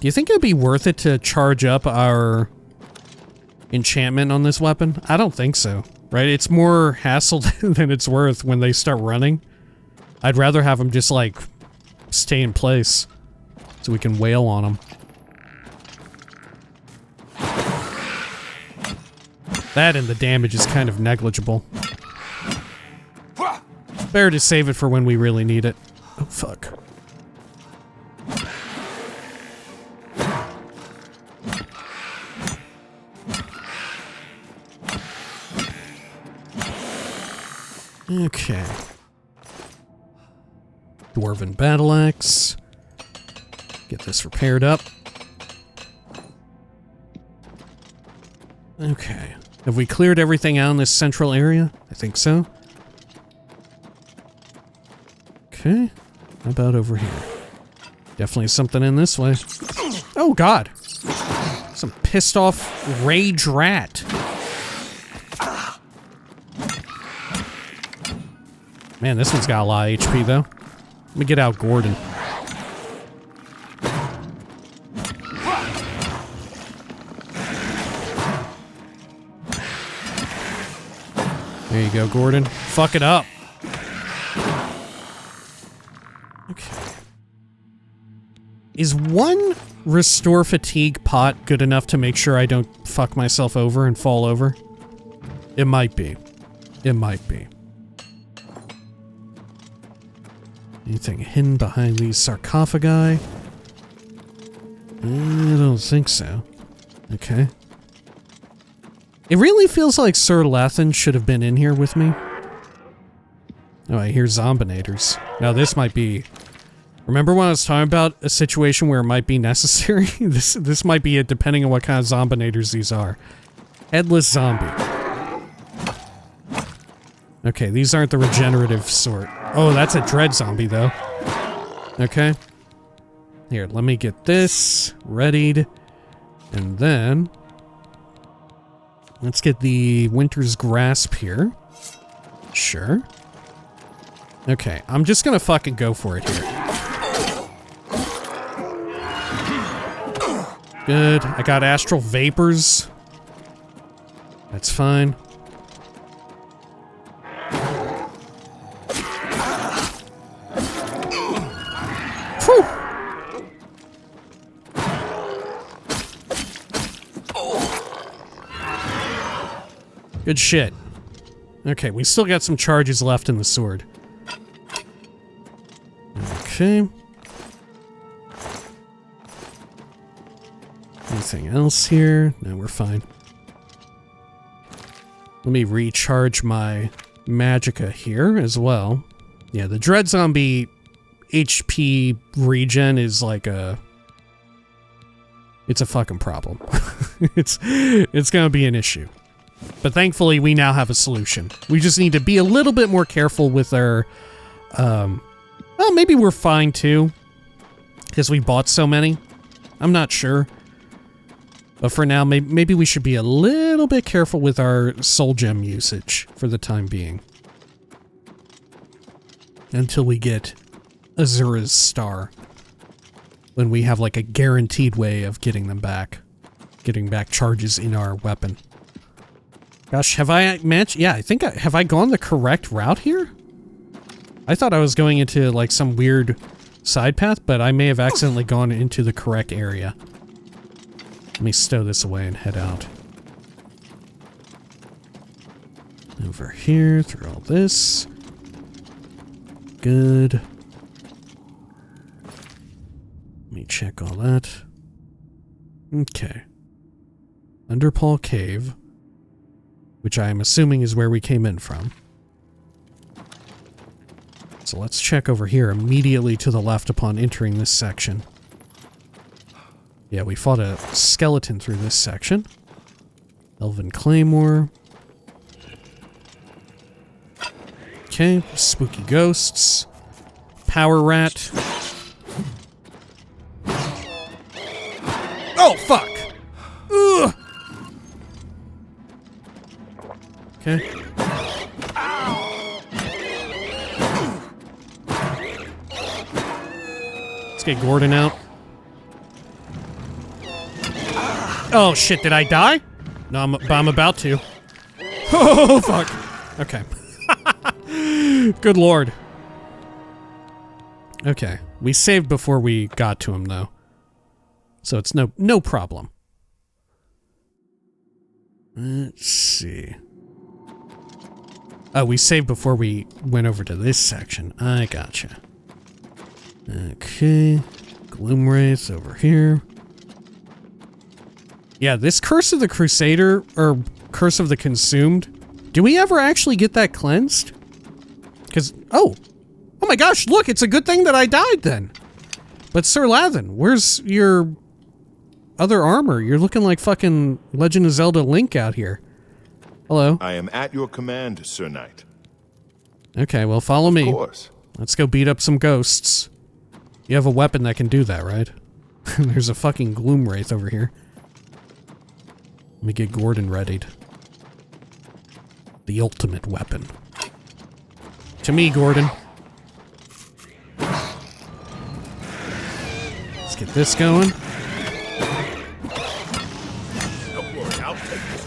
Do you think it'd be worth it to charge up our enchantment on this weapon? I don't think so. Right? It's more hassle than it's worth when they start running. I'd rather have them just, like, stay in place so we can wail on them. That and the damage is kind of negligible. Better to save it for when we really need it. Oh, fuck. Okay. Dwarven battle axe. Get this repaired up. Okay. Have we cleared everything out in this central area? I think so. Okay. How about over here? Definitely something in this way. Oh, God. Some pissed off rage rat. Man, this one's got a lot of HP, though. Let me get out Gordon. There you go, Gordon. Fuck it up. Okay. Is one restore fatigue pot good enough to make sure I don't fuck myself over and fall over? It might be. It might be. Anything hidden behind these sarcophagi? I don't think so. Okay. It really feels like Sir Lethon should have been in here with me. Oh, I hear zombinators. Now this might be Remember when I was talking about a situation where it might be necessary? This might be it, depending on what kind of zombinators these are. Headless zombie. Okay, these aren't the regenerative sort. Oh, that's a dread zombie, though. Okay. Here, let me get this readied. And then... let's get the Winter's Grasp here. Sure. Okay, I'm just gonna fucking go for it here. Good. I got Astral Vapors. That's fine. Whew. Good shit. Okay, we still got some charges left in the sword. Okay. Anything else here? No, we're fine. Let me recharge my magicka here as well. Yeah, the Dread Zombie HP regen is like a... it's a fucking problem. It's gonna be an issue. But thankfully, we now have a solution. We just need to be a little bit more careful with our... well, maybe we're fine too. Because we bought so many. I'm not sure. But for now, maybe we should be a little bit careful with our soul gem usage for the time being. Until we get Azura's Star. When we have like a guaranteed way of getting them back. Getting back charges in our weapon. Gosh, have I managed? Yeah, I think have I gone the correct route here? I thought I was going into like some weird side path, but I may have accidentally gone into the correct area. Let me stow this away and head out. Over here, through all this. Good. Let me check all that. Okay. Underpaw Cave, which I am assuming is where we came in from. So let's check over here immediately to the left upon entering this section. Yeah, we fought a skeleton through this section. Elven Claymore. Okay, spooky ghosts. Power Rat. Oh, fuck! Ugh! Okay. Let's get Gordon out. Oh shit, did I die? No, I'm about to. Oh fuck. Okay. Good lord. Okay, we saved before we got to him though. So it's no problem. Let's see. Oh, we saved before we went over to this section. I gotcha. Okay. Gloomwraith over here. Yeah, this Curse of the Crusader, or Curse of the Consumed, do we ever actually get that cleansed? Because, oh my gosh, look, it's a good thing that I died then. But Sir Lathan, where's your other armor? You're looking like fucking Legend of Zelda Link out here. Hello. I am at your command, Sir Knight. Okay, well, follow me. Of course. Let's go beat up some ghosts. You have a weapon that can do that, right? There's a fucking Gloomwraith over here. Let me get Gordon readied. The ultimate weapon. To me, Gordon. Let's get this going. Don't worry, I'll take this.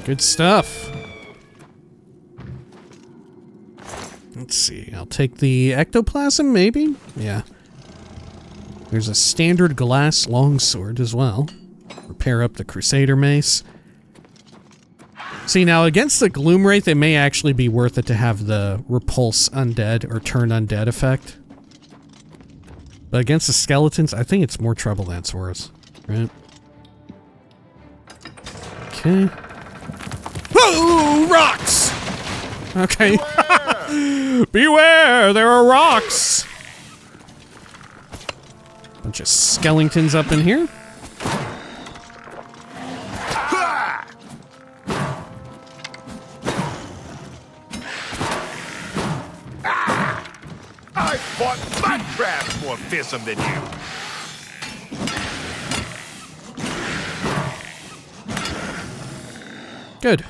Good stuff. Let's see. I'll take the ectoplasm, maybe? Yeah. There's a standard glass longsword as well. Repair up the Crusader Mace. See, now against the Gloomwraith, it may actually be worth it to have the repulse undead or turn undead effect. But against the skeletons, I think it's more trouble than it's worth. Right? Okay. Whoa! Rocks! Okay. Beware! There are rocks! Bunch of skeletons up in here. I fought mud crabs more fearsome than you. Good.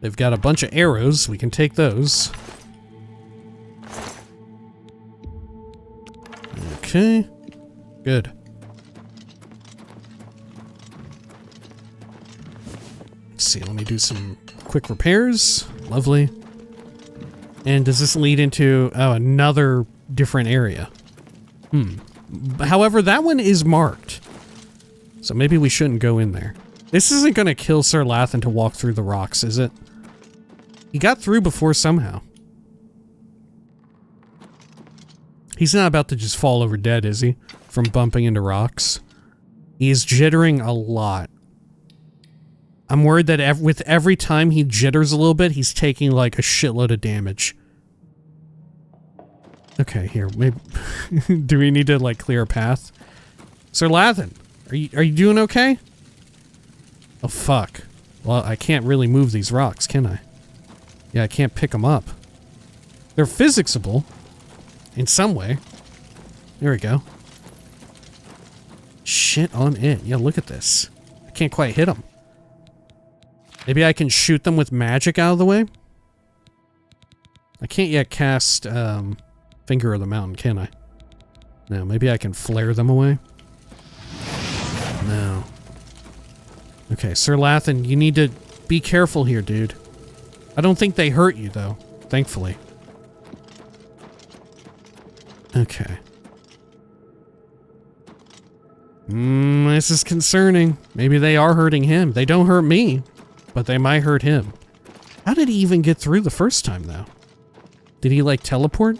They've got a bunch of arrows. We can take those. Okay. Good. Let's see. Let me do some quick repairs. Lovely. And does this lead into another different area? However, that one is marked. So maybe we shouldn't go in there. This isn't going to kill Sir Lethon to walk through the rocks, is it? He got through before somehow. He's not about to just fall over dead, is he? From bumping into rocks. He is jittering a lot. I'm worried that with every time he jitters a little bit, he's taking like a shitload of damage. Okay, here, maybe... Do we need to like clear a path? Sir Lethon, are you doing okay? Oh, fuck. Well, I can't really move these rocks, can I? Yeah, I can't pick them up. They're physicsable. In some way. There we go. Shit on it. Yeah, look at this. I can't quite hit them. Maybe I can shoot them with magic out of the way? I can't yet cast, Finger of the Mountain, can I? No, maybe I can flare them away? No. Okay, Sir Lethon, you need to be careful here, dude. I don't think they hurt you, though. Thankfully. Okay. This is concerning. Maybe they are hurting him. They don't hurt me, but they might hurt him. How did he even get through the first time, though? Did he, like, teleport?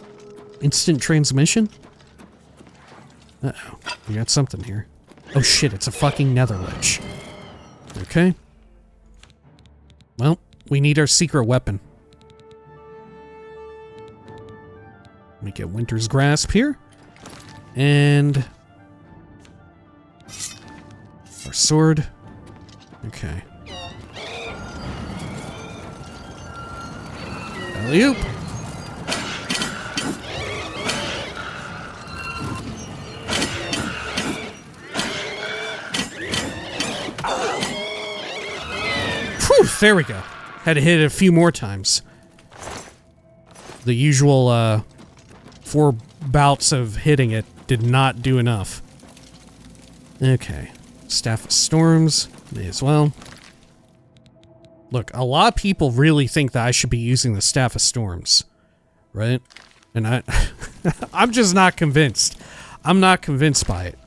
Instant transmission? Uh-oh. We got something here. Oh, shit, it's a fucking nether lich. Okay. Well, we need our secret weapon. Let me get Winter's Grasp here. And... our sword. Okay. Alley-oop. Whew, there we go. Had to hit it a few more times. The usual, 4 bouts of hitting it did not do enough. Okay. Staff of Storms. May as well. Look, a lot of people really think that I should be using the Staff of Storms. Right? And I'm just not convinced. I'm not convinced by it.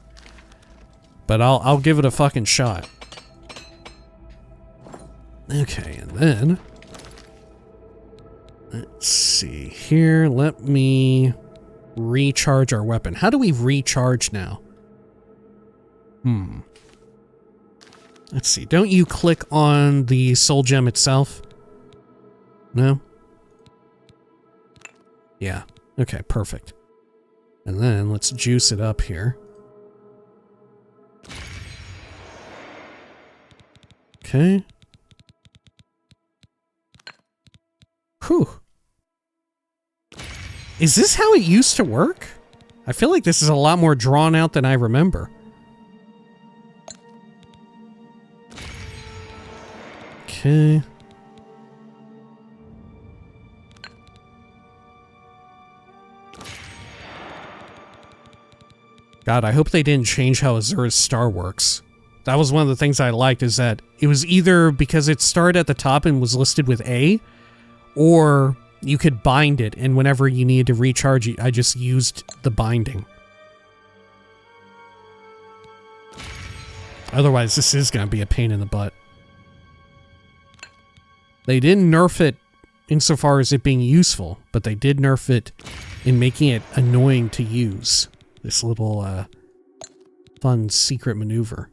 But I'll give it a fucking shot. Okay, and then... let's see here. Let me recharge our weapon. How do we recharge now? Let's see. Don't you click on the soul gem itself? No? Yeah. Okay, perfect. And then let's juice it up here. Okay. Whew. Is this how it used to work? I feel like this is a lot more drawn out than I remember. Okay. God, I hope they didn't change how Azura's star works. That was one of the things I liked, is that it was either because it started at the top and was listed with A, or you could bind it, and whenever you needed to recharge it, I just used the binding. Otherwise, this is going to be a pain in the butt. They didn't nerf it insofar as it being useful, but they did nerf it in making it annoying to use. This little, fun secret maneuver.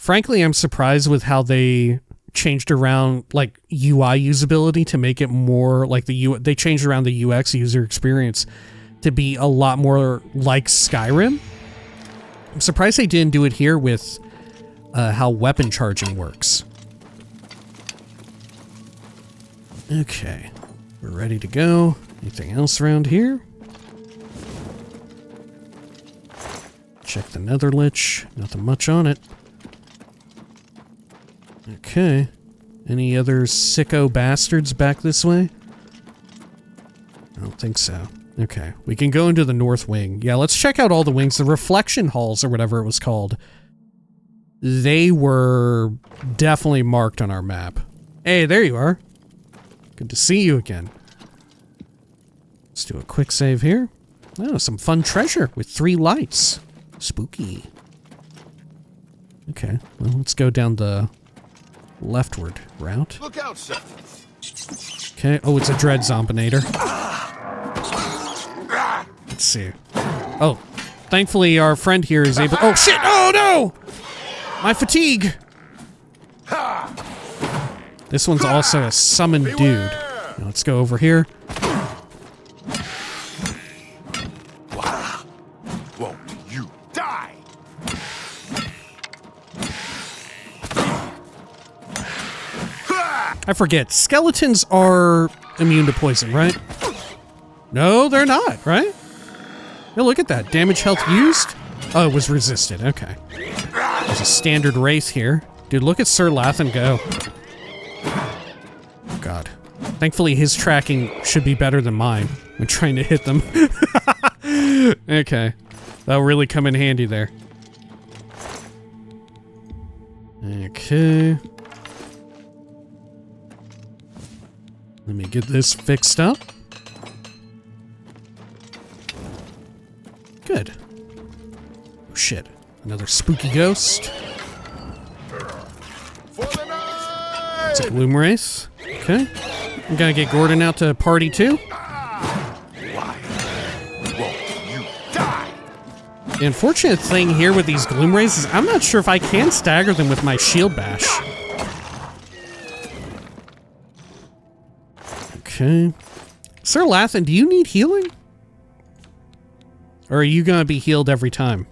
Frankly, I'm surprised with how they changed around like UI usability to make it more like they changed around the UX user experience to be a lot more like Skyrim. I'm surprised they didn't do it here with how weapon charging works. Okay, we're ready to go. Anything else around here? Check the nether lich. Nothing much on it. Okay. Any other sicko bastards back this way? I don't think so. Okay. We can go into the north wing. Yeah, let's check out all the wings. The reflection halls, or whatever it was called. They were definitely marked on our map. Hey, there you are. Good to see you again. Let's do a quick save here. Oh, some fun treasure with 3 lights. Spooky. Okay, well, let's go down the leftward route. Look out, sir. Okay, oh, it's a dread zombinator. Let's see. Oh, thankfully our friend here is able... Oh, shit! Oh, no! My fatigue! This one's also a summoned dude. Now let's go over here. Won't you die? I forget, skeletons are immune to poison, right? No, they're not, right? No, look at that. Damage health used? Oh, it was resisted. Okay. There's a standard race here. Dude, look at Sir Lethon go. Oh, God. Thankfully, his tracking should be better than mine when trying to hit them. Okay. That'll really come in handy there. Okay. Let me get this fixed up. Good. Oh shit. Another spooky ghost. It's a gloom wraith. Okay. I'm gonna get Gordon out to party too. Why won't you die? The unfortunate thing here with these gloom wraiths is I'm not sure if I can stagger them with my shield bash. Okay. Sir Lethon, do you need healing? Or are you gonna be healed every time?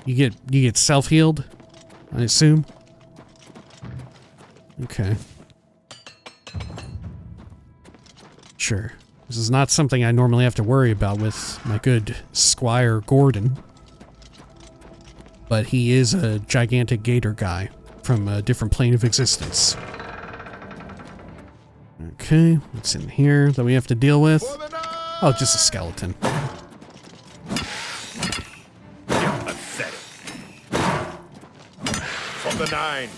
You get self-healed, I assume? Okay. Sure. This is not something I normally have to worry about with my good Squire Gordon. But he is a gigantic gator guy from a different plane of existence. Okay, what's in here that we have to deal with? Oh, just a skeleton. You're pathetic. From the 9.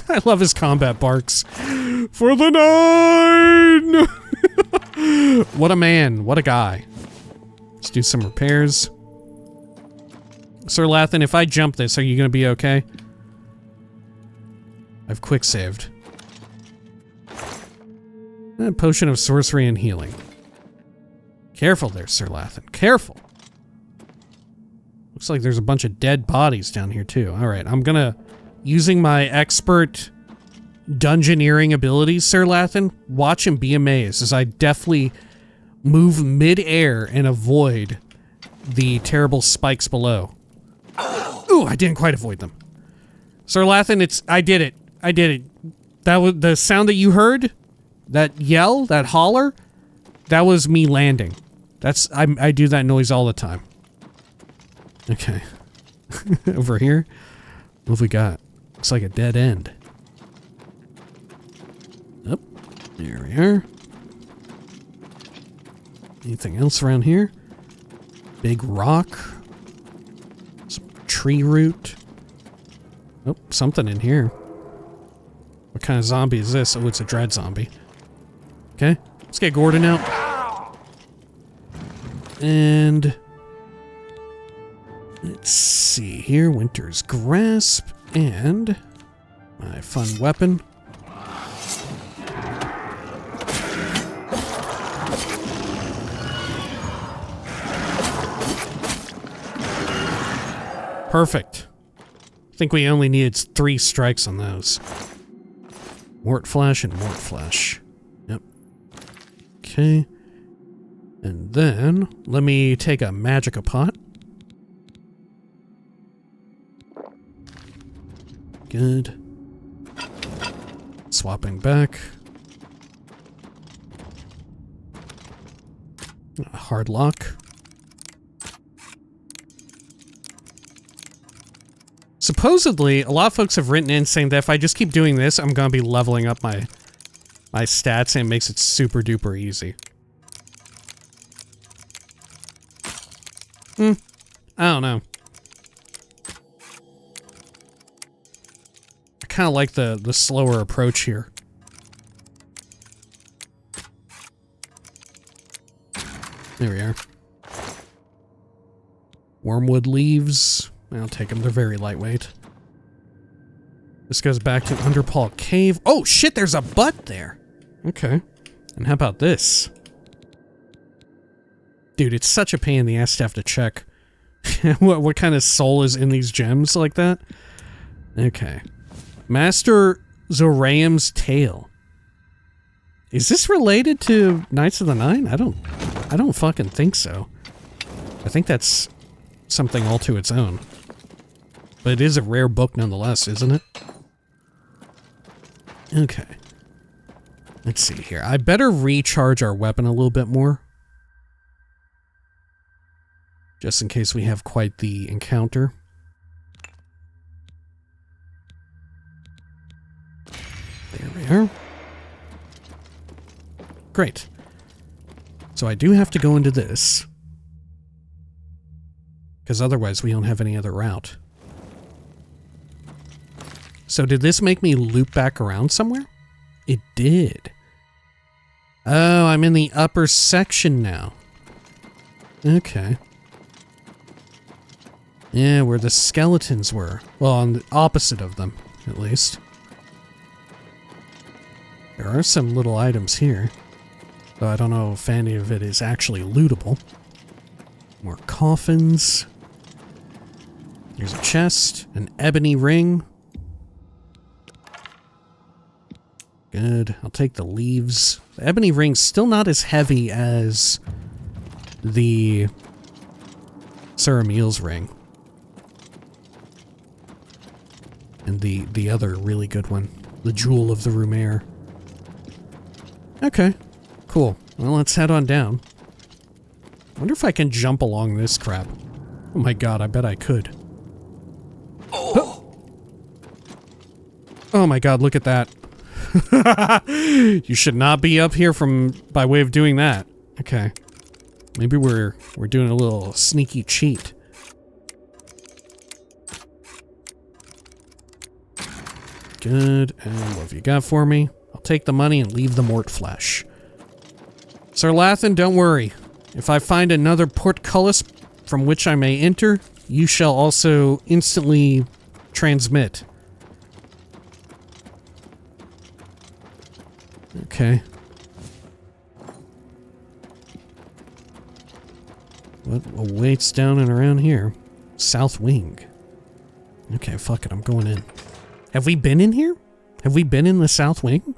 I love his combat barks. For the 9! What a man. What a guy. Let's do some repairs. Sir Lethon, if I jump this, are you going to be okay? I've quick saved. A potion of sorcery and healing. Careful there, Sir Lethon. Careful. Looks like there's a bunch of dead bodies down here too. Alright, I'm gonna... Using my expert dungeoneering abilities, Sir Lethon, watch and be amazed as I deftly move mid-air and avoid the terrible spikes below. Ooh, I didn't quite avoid them. Sir Lethon, I did it. I did it. That was the sound that you heard? That yell, that holler, that was me landing. I do that noise all the time. Okay. Over here, what have we got? Looks like a dead end. Up. There we are. Anything else around here? Big rock. Some tree root. Oh, something in here. What kind of zombie is this? Oh, it's a dread zombie. Okay, let's get Gordon out. And let's see here. Winter's Grasp and my fun weapon. Perfect. I think we only needed 3 strikes on those. Mort Flash and Mort Flash. Yep. Okay. And then, let me take a Magicka pot. Good. Swapping back. A hard lock. Supposedly, a lot of folks have written in saying that if I just keep doing this, I'm gonna be leveling up my stats, and it makes it super duper easy. I don't know. I kind of like the slower approach here. There we are. Wormwood leaves. I'll take them. They're very lightweight. This goes back to Underpaw Cave. Oh shit, there's a butt there. Okay. And how about this? Dude, it's such a pain in the ass to have to check what kind of soul is in these gems like that. Okay. Master Zoraim's Tail. Is this related to Knights of the Nine? I don't fucking think so. I think that's something all to its own. But it is a rare book nonetheless, isn't it? Okay. Let's see here. I better recharge our weapon a little bit more. Just in case we have quite the encounter. There we are. Great. So I do have to go into this. Because otherwise we don't have any other route. So did this make me loop back around somewhere? It did. Oh, I'm in the upper section now. Okay. Yeah, where the skeletons were. Well, on the opposite of them, at least. There are some little items here. Though I don't know if any of it is actually lootable. More coffins. Here's a chest. An ebony ring. Good. I'll take the leaves. The ebony ring's still not as heavy as the Cyrodiil's ring. And the other really good one. The Jewel of the Rumere. Okay. Cool. Well, let's head on down. I wonder if I can jump along this crap. Oh my god, I bet I could. Oh, oh my god, look at that. You should not be up here by way of doing that. Okay. Maybe we're doing a little sneaky cheat. Good. And what have you got for me? I'll take the money and leave the Mort Flesh. Sir Lethon, don't worry. If I find another portcullis from which I may enter, you shall also instantly transmit. Okay. What awaits down and around here? South Wing. Okay, fuck it, I'm going in. Have we been in here? Have we been in the South Wing?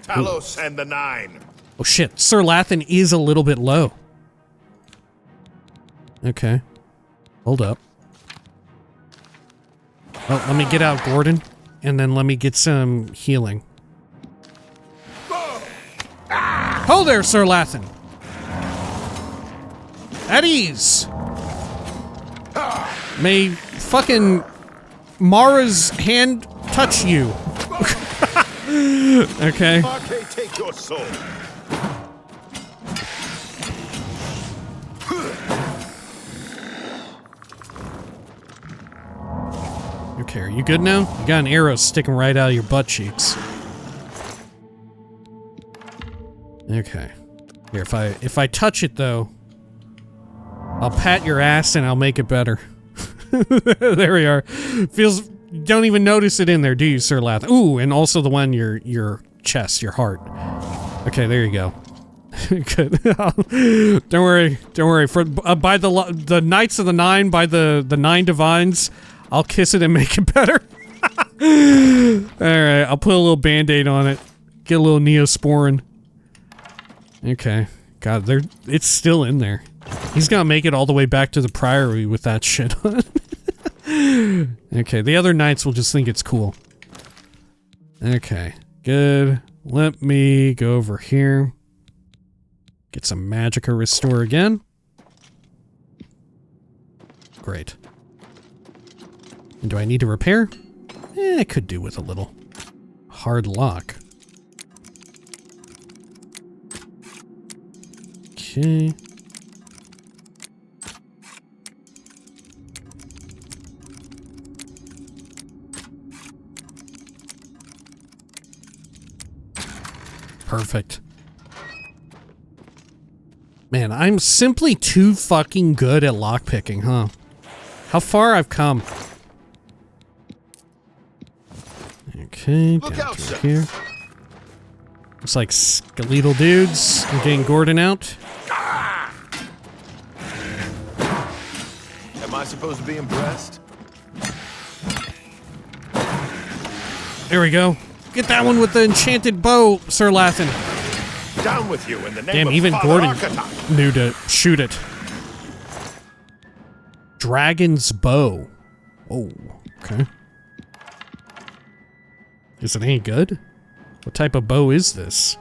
Talos and the Nine. Oh shit, Sir Lethon is a little bit low. Okay. Hold up. Well, let me get out Gordon, and then let me get some healing. Hold there, Sir Lethon! At ease! May fucking Mara's hand touch you. Okay. Take your soul. Okay, are you good now? You got an arrow sticking right out of your butt cheeks. Okay. Here, if I touch it though, I'll pat your ass and I'll make it better. There we are. Feels. Don't even notice it in there, do you, Sir Lethon? Ooh, and also the one your chest, your heart. Okay, there you go. Good. Don't worry. Don't worry. For by the Knights of the Nine, by the Nine Divines, I'll kiss it and make it better. Alright, I'll put a little band-aid on it. Get a little Neosporin. Okay. God, it's still in there. He's gonna make it all the way back to the Priory with that shit on. Okay, the other knights will just think it's cool. Okay, good. Let me go over here. Get some Magicka Restore again. Great. And do I need to repair? I could do with a little. Hard lock. Okay. Perfect. Man, I'm simply too fucking good at lockpicking, huh? How far I've come. Okay, down through here. Looks like skeletal dudes. I'm getting Gordon out. Am I supposed to be impressed? There we go. Get that one with the enchanted bow, Sir Lathan. Down with you in the name Damn, of even Father Gordon Archetype. knew to shoot it. Dragon's bow. Oh, okay. Is it any good? What type of bow is this?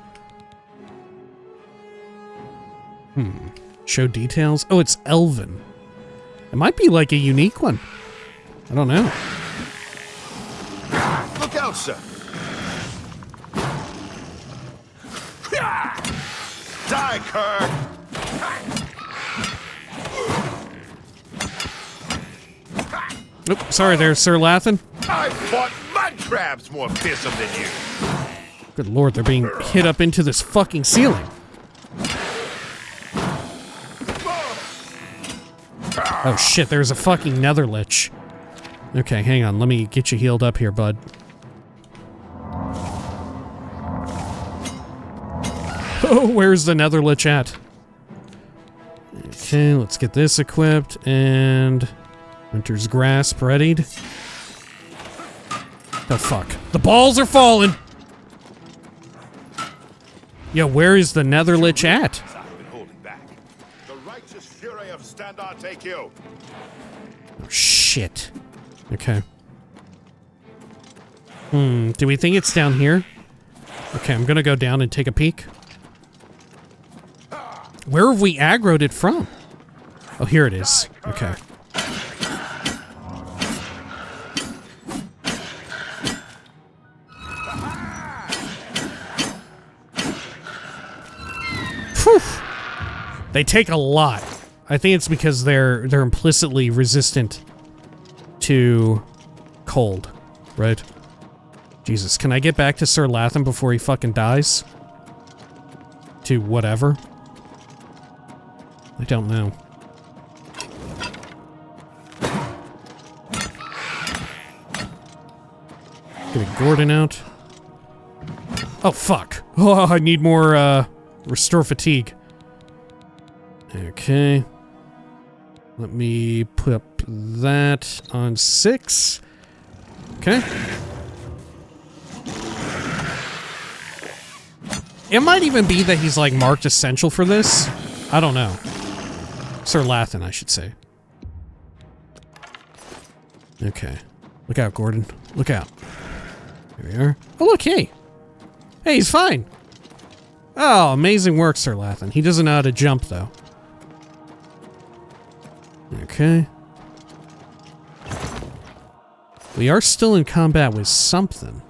Show details? Oh, it's elven. It might be like a unique one. I don't know. Look out, sir. Die, cur! Oop, sorry there, Sir Lathan. I fought mud crabs more fearsome than you. Good lord, they're being hit up into this fucking ceiling. Oh shit, there's a fucking Netherlich. Okay, hang on, let me get you healed up here, bud. Oh, where's the Netherlich at? Okay, let's get this equipped, and... Winter's Grasp readied. The fuck? The balls are falling! Yeah, where is the Netherlich at? I've been holding back. The righteous fury of Standar take you. Oh, shit. Okay. Do we think it's down here? Okay, I'm gonna go down and take a peek. Where have we aggroed it from? Oh, here it is. Okay. Whew. They take a lot. I think it's because they're implicitly resistant to cold, right? Jesus, can I get back to Sir Lathan before he fucking dies? To whatever? I don't know. Getting Gordon out. Oh, fuck. Oh, I need more, restore fatigue. Okay. Let me put up that on 6. Okay. It might even be that he's, like, marked essential for this. I don't know. Sir Lathan, I should say. Okay. Look out, Gordon. Look out. Here we are. Oh, look, hey. Hey, he's fine. Oh, amazing work, Sir Lathan. He doesn't know how to jump, though. Okay. We are still in combat with something.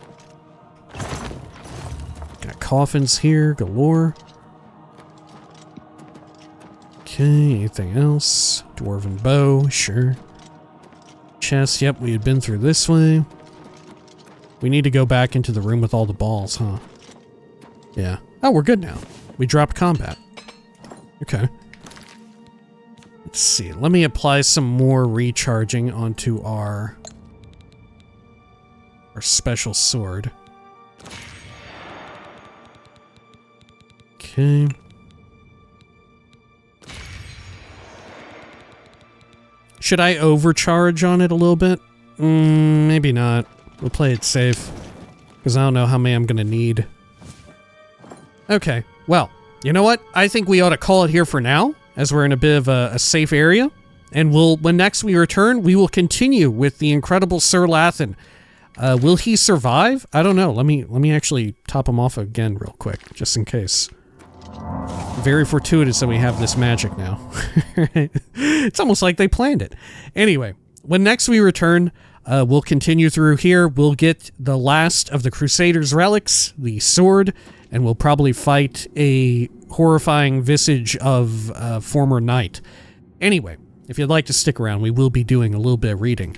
Got coffins here, galore. Okay, anything else? Dwarven bow, sure. Chest, yep, we had been through this way. We need to go back into the room with all the balls, huh? Yeah. Oh, we're good now. We dropped combat. Okay. Let's see. Let me apply some more recharging onto our special sword. Okay. Should I overcharge on it a little bit? Maybe not. We'll play it safe, because I don't know how many I'm going to need. Okay, well, you know what? I think we ought to call it here for now, as we're in a bit of a safe area. And when next we return, we will continue with the incredible Sir Lethon. Will he survive? I don't know. Let me actually top him off again real quick, just in case. Very fortuitous that we have this magic now. It's almost like they planned it. Anyway, when next we return, we'll continue through here. We'll get the last of the Crusaders' relics, the sword, and we'll probably fight a horrifying visage of former knight. Anyway, if you'd like to stick around, we will be doing a little bit of reading.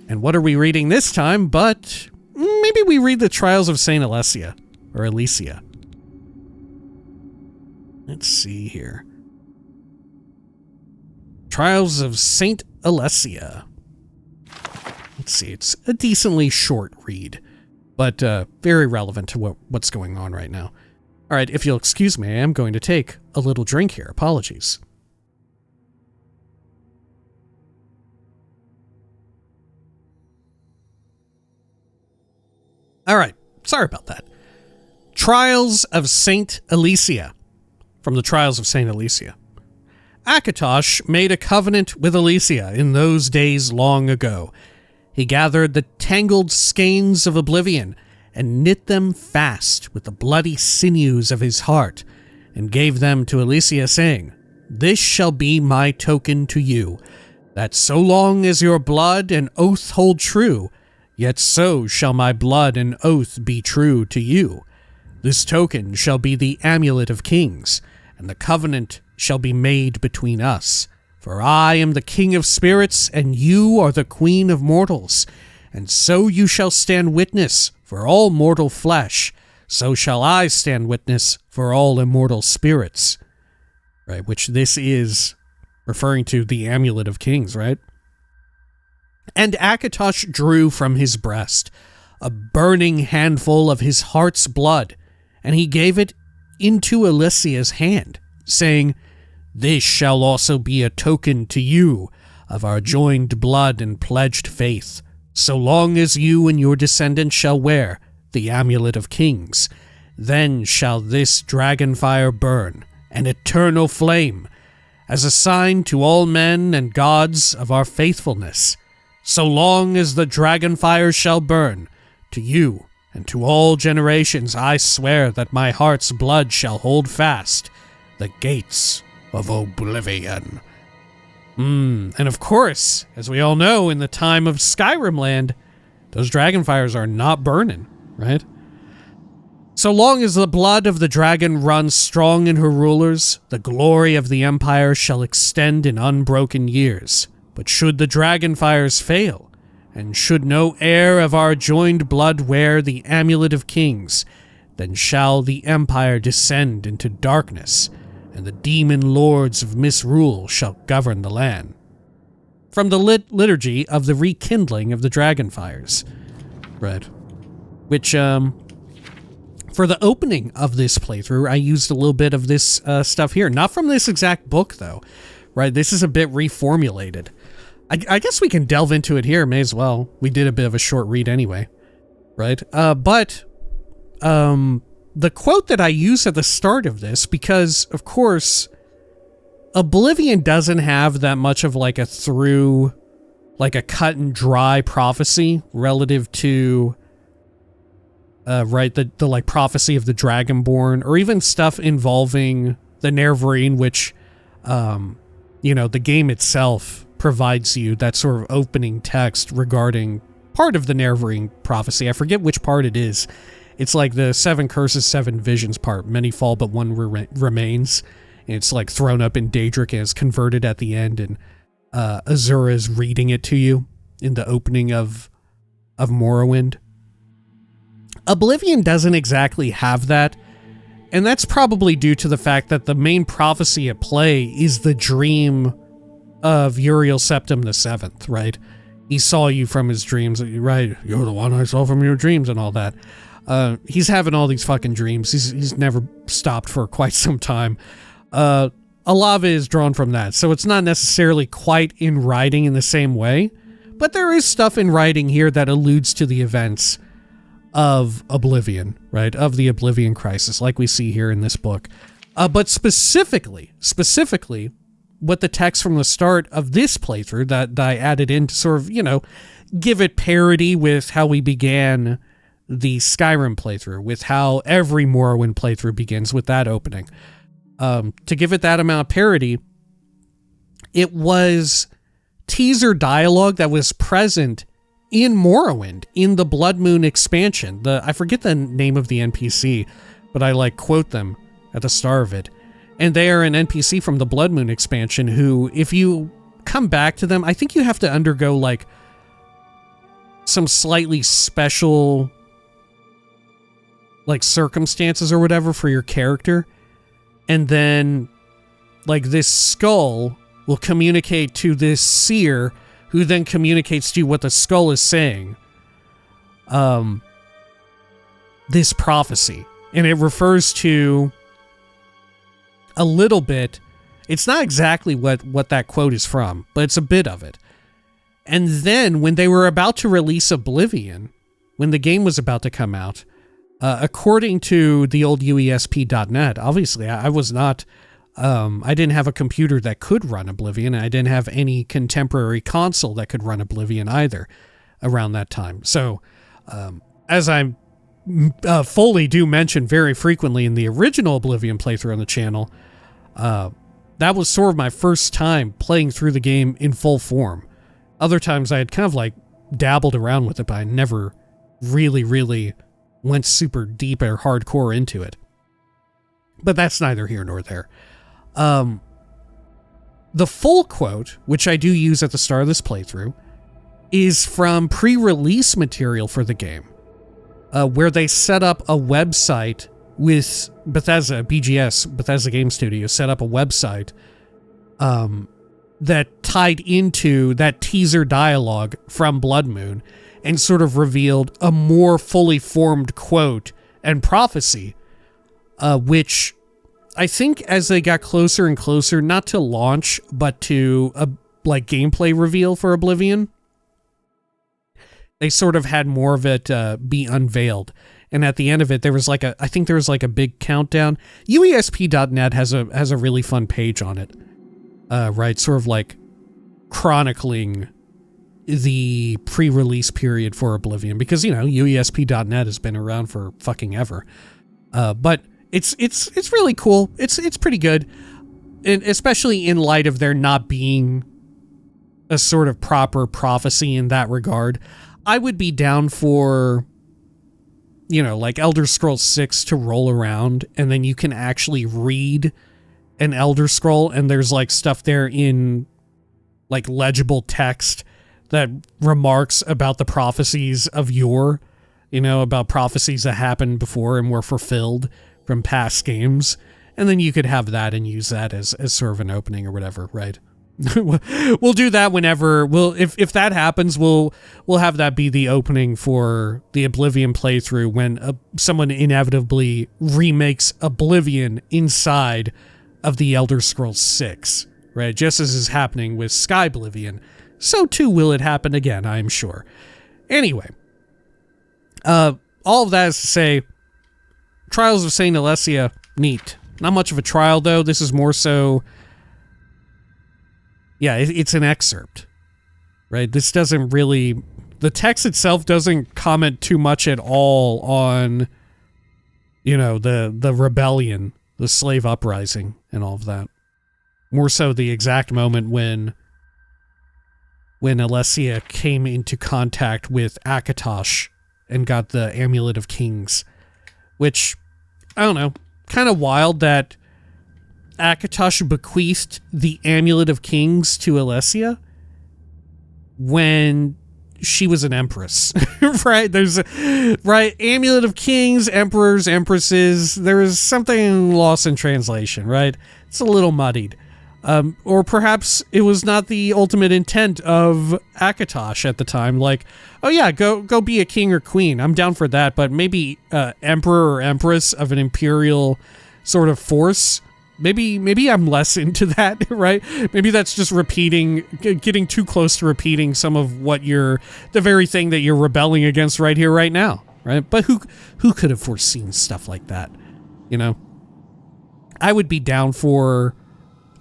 And what are we reading this time? But maybe we read the Trials of St. Alessia, or Alicia. Let's see here. Trials of St. Alessia. Let's see, it's a decently short read, but very relevant to what's going on right now. All right, if you'll excuse me, I am going to take a little drink here. Apologies. All right, sorry about that. Trials of St. Alicia, from the Trials of St. Alicia. Akatosh made a covenant with Alicia in those days long ago. He gathered the tangled skeins of oblivion and knit them fast with the bloody sinews of his heart, and gave them to Alicia, saying, "This shall be my token to you, that so long as your blood and oath hold true, yet so shall my blood and oath be true to you. This token shall be the amulet of kings, and the covenant shall be made between us. For I am the king of spirits, and you are the queen of mortals. And so you shall stand witness for all mortal flesh, so shall I stand witness for all immortal spirits." Right, which this is referring to the amulet of kings, right? And Akatosh drew from his breast a burning handful of his heart's blood, and he gave it into Alicia's hand, saying, "This shall also be a token to you of our joined blood and pledged faith, so long as you and your descendants shall wear the amulet of kings. Then shall this dragonfire burn, an eternal flame, as a sign to all men and gods of our faithfulness. So long as the dragonfire shall burn, to you and to all generations I swear that my heart's blood shall hold fast the gates of Oblivion." And of course, as we all know, in the time of Skyrim land, those dragonfires are not burning, right? "So long as the blood of the dragon runs strong in her rulers, the glory of the empire shall extend in unbroken years. But should the dragonfires fail, and should no heir of our joined blood wear the amulet of kings, then shall the empire descend into darkness, and the demon lords of misrule shall govern the land." From the liturgy of the rekindling of the dragonfires, right? Which, for the opening of this playthrough, I used a little bit of this stuff here. Not from this exact book, though, right? This is a bit reformulated. I guess we can delve into it here, may as well. We did a bit of a short read anyway, right? But the quote that I use at the start of this, because, of course, Oblivion doesn't have that much of like a cut and dry prophecy relative to, right, the like prophecy of the Dragonborn, or even stuff involving the Nerevarine, which, you know, the game itself provides you that sort of opening text regarding part of the Nerevarine prophecy. I forget which part it is. It's like the 7 curses, 7 visions part. Many fall, but one remains. And it's like thrown up in Daedric and is converted at the end, and Azura is reading it to you in the opening of Morrowind. Oblivion doesn't exactly have that, and that's probably due to the fact that the main prophecy at play is the dream of Uriel Septim the Seventh, right? He saw you from his dreams, right? You're the one I saw from your dreams and all that. He's having all these fucking dreams. He's never stopped for quite some time. a lot of it is drawn from that. So it's not necessarily quite in writing in the same way, but there is stuff in writing here that alludes to the events of Oblivion, right? Of the Oblivion crisis, like we see here in this book. But specifically, what the text from the start of this playthrough that I added in to sort of, give it parity with how we began the Skyrim playthrough, with how every Morrowind playthrough begins with that opening. To give it that amount of parity, it was teaser dialogue that was present in Morrowind, in the Blood Moon expansion. I forget the name of the NPC, but I quote them at the start of it. And they are an NPC from the Blood Moon expansion who, if you come back to them, I think you have to undergo some slightly special circumstances or whatever for your character. And then this skull will communicate to this seer, who then communicates to you what the skull is saying. This prophecy. And it refers to a little bit. It's not exactly what that quote is from, but it's a bit of it. And then when they were about to release Oblivion, when the game was about to come out, according to the old UESP.net, obviously I was not, I didn't have a computer that could run Oblivion, and I didn't have any contemporary console that could run Oblivion either around that time. So, as I fully do mention very frequently in the original Oblivion playthrough on the channel, that was sort of my first time playing through the game in full form. Other times I had kind of dabbled around with it, but I never really went super deep or hardcore into it. But that's neither here nor there. The full quote, which I do use at the start of this playthrough, is from pre-release material for the game, where they set up a website with Bethesda, BGS, Bethesda Game Studio, set up a website that tied into that teaser dialogue from Blood Moon and sort of revealed a more fully formed quote and prophecy, which I think as they got closer and closer, not to launch, but to a gameplay reveal for Oblivion, they sort of had more of it be unveiled. And at the end of it, there was I think there was a big countdown. UESP.net has a really fun page on it, right? Sort of chronicling the pre-release period for Oblivion, because UESP.net has been around for fucking ever. But it's really cool. It's pretty good, and especially in light of there not being a sort of proper prophecy in that regard. I would be down for, Elder Scrolls 6 to roll around, and then you can actually read an Elder Scroll, and there's stuff there in legible text that remarks about the prophecies of yore, about prophecies that happened before and were fulfilled from past games. And then you could have that and use that as sort of an opening or whatever, right? We'll do that whenever if that happens, we'll have that be the opening for the Oblivion playthrough when someone inevitably remakes Oblivion inside of the Elder Scrolls 6, right? Just as is happening with Skyblivion, so too will it happen again, I'm sure. Anyway, all of that is to say, Trials of St. Alessia, neat. Not much of a trial, though. This is more so... Yeah, it's an excerpt, right? This doesn't really... The text itself doesn't comment too much at all on, the rebellion, the slave uprising, and all of that. More so the exact moment when Alessia came into contact with Akatosh and got the Amulet of Kings, which, I don't know, kind of wild that Akatosh bequeathed the Amulet of Kings to Alessia when she was an empress, right? Right, Amulet of Kings, emperors, empresses, there is something lost in translation, right? It's a little muddied. Or perhaps it was not the ultimate intent of Akatosh at the time. Oh yeah, go be a king or queen. I'm down for that, but maybe emperor or empress of an imperial sort of force Maybe I'm less into that, right? Maybe that's just repeating, getting too close to repeating some of what the very thing that you're rebelling against right here, right now, right? But who could have foreseen stuff like that, you know? I would be down for,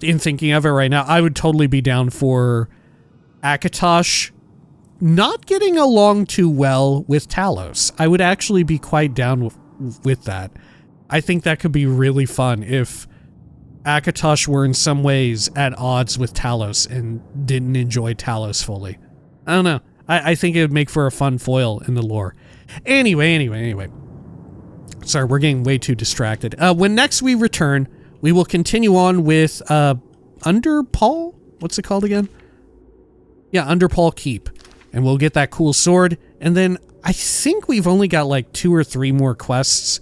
in thinking of it right now, I would totally be down for Akatosh not getting along too well with Talos. I would actually be quite down with that. I think that could be really fun if Akatosh were in some ways at odds with Talos and didn't enjoy Talos fully. I don't know. I think it would make for a fun foil in the lore. Anyway. Sorry, we're getting way too distracted. When next we return, we will continue on with Underpaul? What's it called again? Yeah, Underpaul Keep. And we'll get that cool sword. And then I think we've only got like 2 or 3 more quests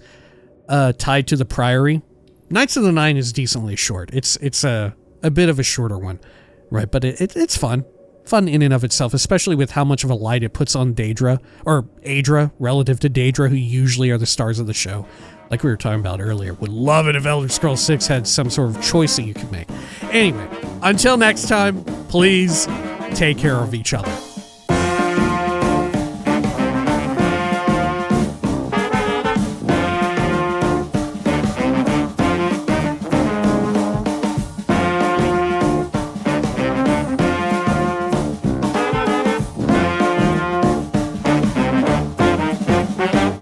tied to the Priory. Knights of the Nine is decently short. It's a bit of a shorter one, right? But it's fun. Fun in and of itself, especially with how much of a light it puts on Daedra, or Aedra, relative to Daedra, who usually are the stars of the show. Like we were talking about earlier. Would love it if Elder Scrolls 6 had some sort of choice that you could make. Anyway, until next time, please take care of each other.